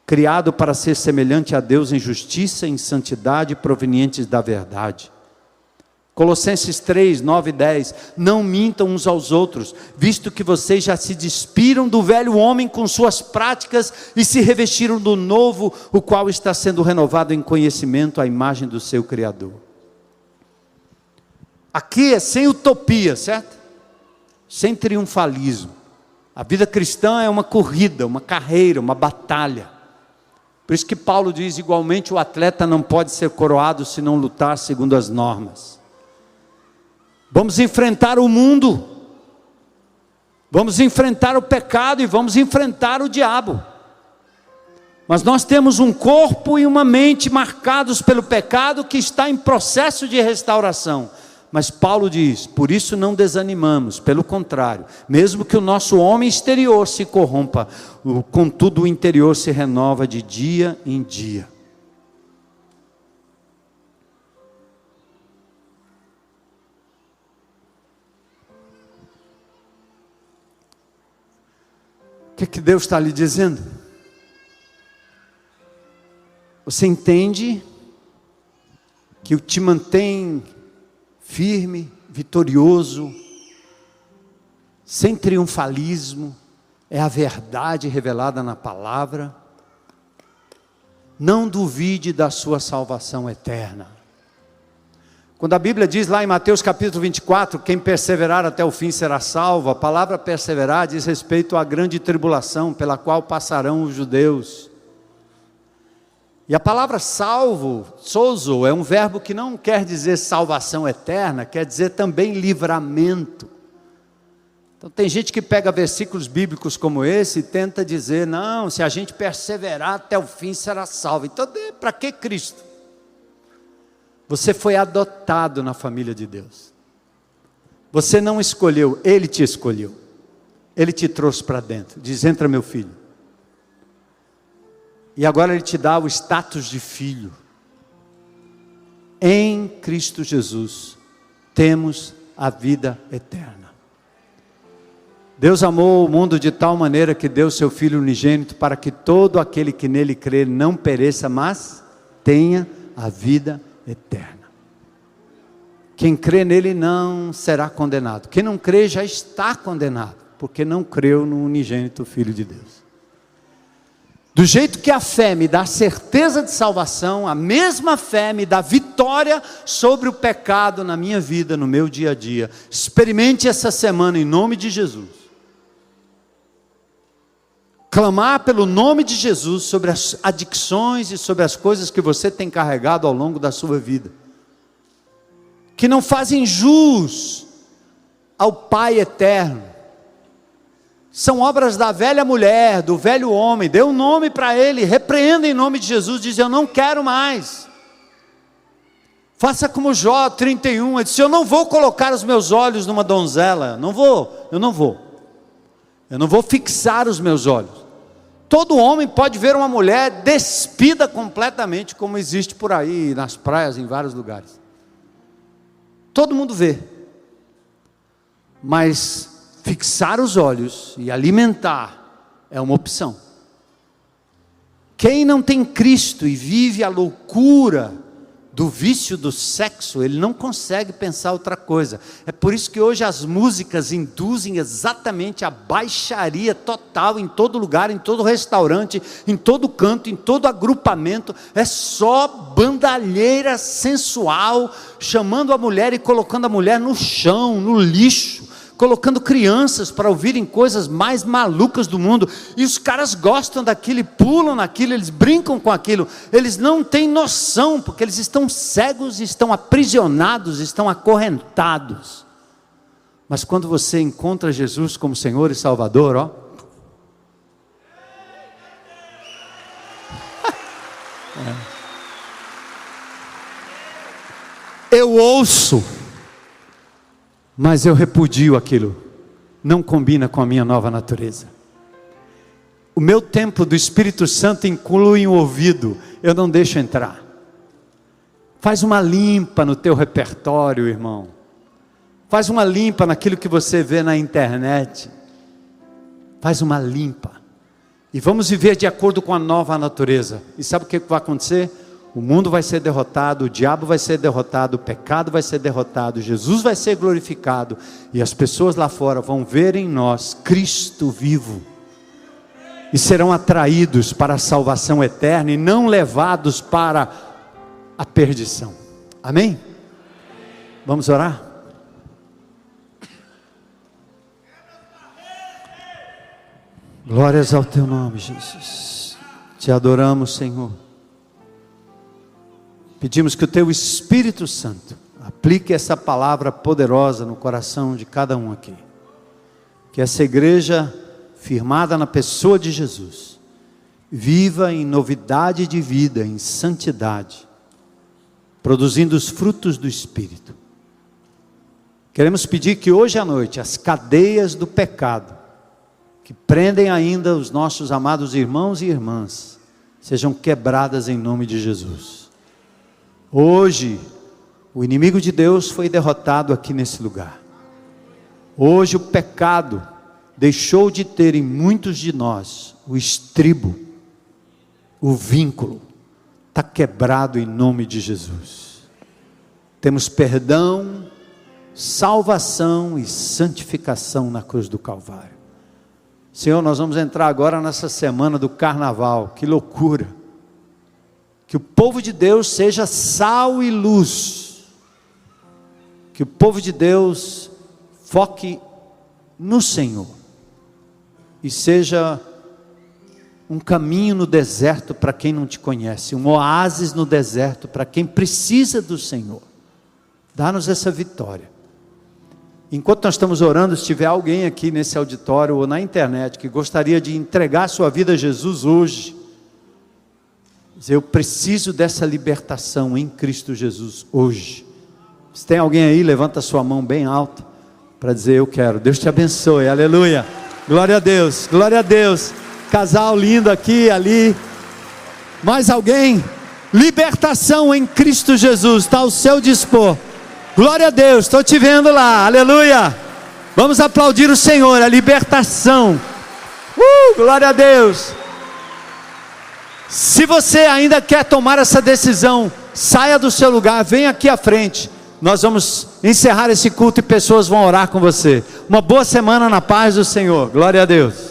criado para ser semelhante a Deus em justiça e em santidade provenientes da verdade. Colossenses 3, 9 e 10, não mintam uns aos outros, visto que vocês já se despiram do velho homem com suas práticas e se revestiram do novo, o qual está sendo renovado em conhecimento à imagem do seu Criador. Aqui é sem utopia, certo? Sem triunfalismo. A vida cristã é uma corrida, uma carreira, uma batalha. Por isso que Paulo diz, igualmente o atleta não pode ser coroado se não lutar segundo as normas. Vamos enfrentar o mundo, vamos enfrentar o pecado e vamos enfrentar o diabo. Mas nós temos um corpo e uma mente marcados pelo pecado que está em processo de restauração. Mas Paulo diz, por isso não desanimamos, pelo contrário, mesmo que o nosso homem exterior se corrompa, contudo o interior se renova de dia em dia. O que Deus está lhe dizendo? Você entende que o te mantém firme, vitorioso, sem triunfalismo, é a verdade revelada na palavra. Não duvide da sua salvação eterna. Quando a Bíblia diz lá em Mateus capítulo 24, quem perseverar até o fim será salvo, a palavra perseverar diz respeito à grande tribulação pela qual passarão os judeus. E a palavra salvo, sozo, é um verbo que não quer dizer salvação eterna, quer dizer também livramento. Então tem gente que pega versículos bíblicos como esse e tenta dizer, não, se a gente perseverar até o fim será salvo. Então para que Cristo? Você foi adotado na família de Deus. Você não escolheu, Ele te escolheu. Ele te trouxe para dentro, diz, entra meu filho. E agora Ele te dá o status de filho. Em Cristo Jesus, temos a vida eterna. Deus amou o mundo de tal maneira que deu seu Filho unigênito para que todo aquele que nele crer não pereça, mas tenha a vida eterna. Quem crê nele não será condenado. Quem não crê já está condenado, porque não creu no unigênito Filho de Deus. Do jeito que a fé me dá certeza de salvação, a mesma fé me dá vitória sobre o pecado na minha vida, no meu dia a dia. Experimente essa semana em nome de Jesus. Clamar pelo nome de Jesus sobre as adicções e sobre as coisas que você tem carregado ao longo da sua vida, que não fazem jus ao Pai eterno. São obras da velha mulher, do velho homem. Dê um nome para ele, repreenda em nome de Jesus, diz, eu não quero mais. Faça como Jó 31, ele disse, eu não vou colocar os meus olhos numa donzela, eu não vou fixar os meus olhos. Todo homem pode ver uma mulher despida completamente, como existe por aí, nas praias, em vários lugares. Todo mundo vê. Mas fixar os olhos e alimentar é uma opção. Quem não tem Cristo e vive a loucura do vício do sexo, ele não consegue pensar outra coisa. É por isso que hoje as músicas induzem exatamente a baixaria total em todo lugar, em todo restaurante, em todo canto, em todo agrupamento. É só bandalheira sensual, chamando a mulher e colocando a mulher no chão, no lixo, colocando crianças para ouvirem coisas mais malucas do mundo, e os caras gostam daquilo, e pulam naquilo, eles brincam com aquilo, eles não têm noção, porque eles estão cegos, estão aprisionados, estão acorrentados. Mas quando você encontra Jesus como Senhor e Salvador, ó, eu ouço, mas eu repudio aquilo, não combina com a minha nova natureza. O meu tempo do Espírito Santo inclui um ouvido, eu não deixo entrar. Faz uma limpa no teu repertório, irmão. Faz uma limpa naquilo que você vê na internet. Faz uma limpa. E vamos viver de acordo com a nova natureza. E sabe o que vai acontecer? O mundo vai ser derrotado, o diabo vai ser derrotado, o pecado vai ser derrotado, Jesus vai ser glorificado, e as pessoas lá fora vão ver em nós Cristo vivo, e serão atraídos para a salvação eterna, e não levados para a perdição. Amém? Vamos orar? Glórias ao teu nome, Jesus. Te adoramos, Senhor. Pedimos que o teu Espírito Santo aplique essa palavra poderosa no coração de cada um aqui. Que essa igreja, firmada na pessoa de Jesus, viva em novidade de vida, em santidade, produzindo os frutos do Espírito. Queremos pedir que hoje à noite as cadeias do pecado, que prendem ainda os nossos amados irmãos e irmãs, sejam quebradas em nome de Jesus. Hoje, o inimigo de Deus foi derrotado aqui nesse lugar. Hoje o pecado deixou de ter em muitos de nós o estribo, o vínculo, está quebrado em nome de Jesus. Temos perdão, salvação e santificação na cruz do Calvário. Senhor, nós vamos entrar agora nessa semana do carnaval, que loucura. Que o povo de Deus seja sal e luz. Que o povo de Deus foque no Senhor. E seja um caminho no deserto para quem não te conhece. Um oásis no deserto para quem precisa do Senhor. Dá-nos essa vitória. Enquanto nós estamos orando, se tiver alguém aqui nesse auditório ou na internet que gostaria de entregar sua vida a Jesus hoje, eu preciso dessa libertação em Cristo Jesus hoje. Se tem alguém aí, levanta a sua mão bem alto para dizer eu quero. Deus te abençoe, aleluia, glória a Deus, glória a Deus. Casal lindo aqui, ali. Mais alguém? Libertação em Cristo Jesus, está ao seu dispor. Glória a Deus, estou te vendo lá, aleluia. Vamos aplaudir o Senhor, a libertação. Glória a Deus. Se você ainda quer tomar essa decisão, saia do seu lugar, venha aqui à frente. Nós vamos encerrar esse culto e pessoas vão orar com você. Uma boa semana na paz do Senhor. Glória a Deus.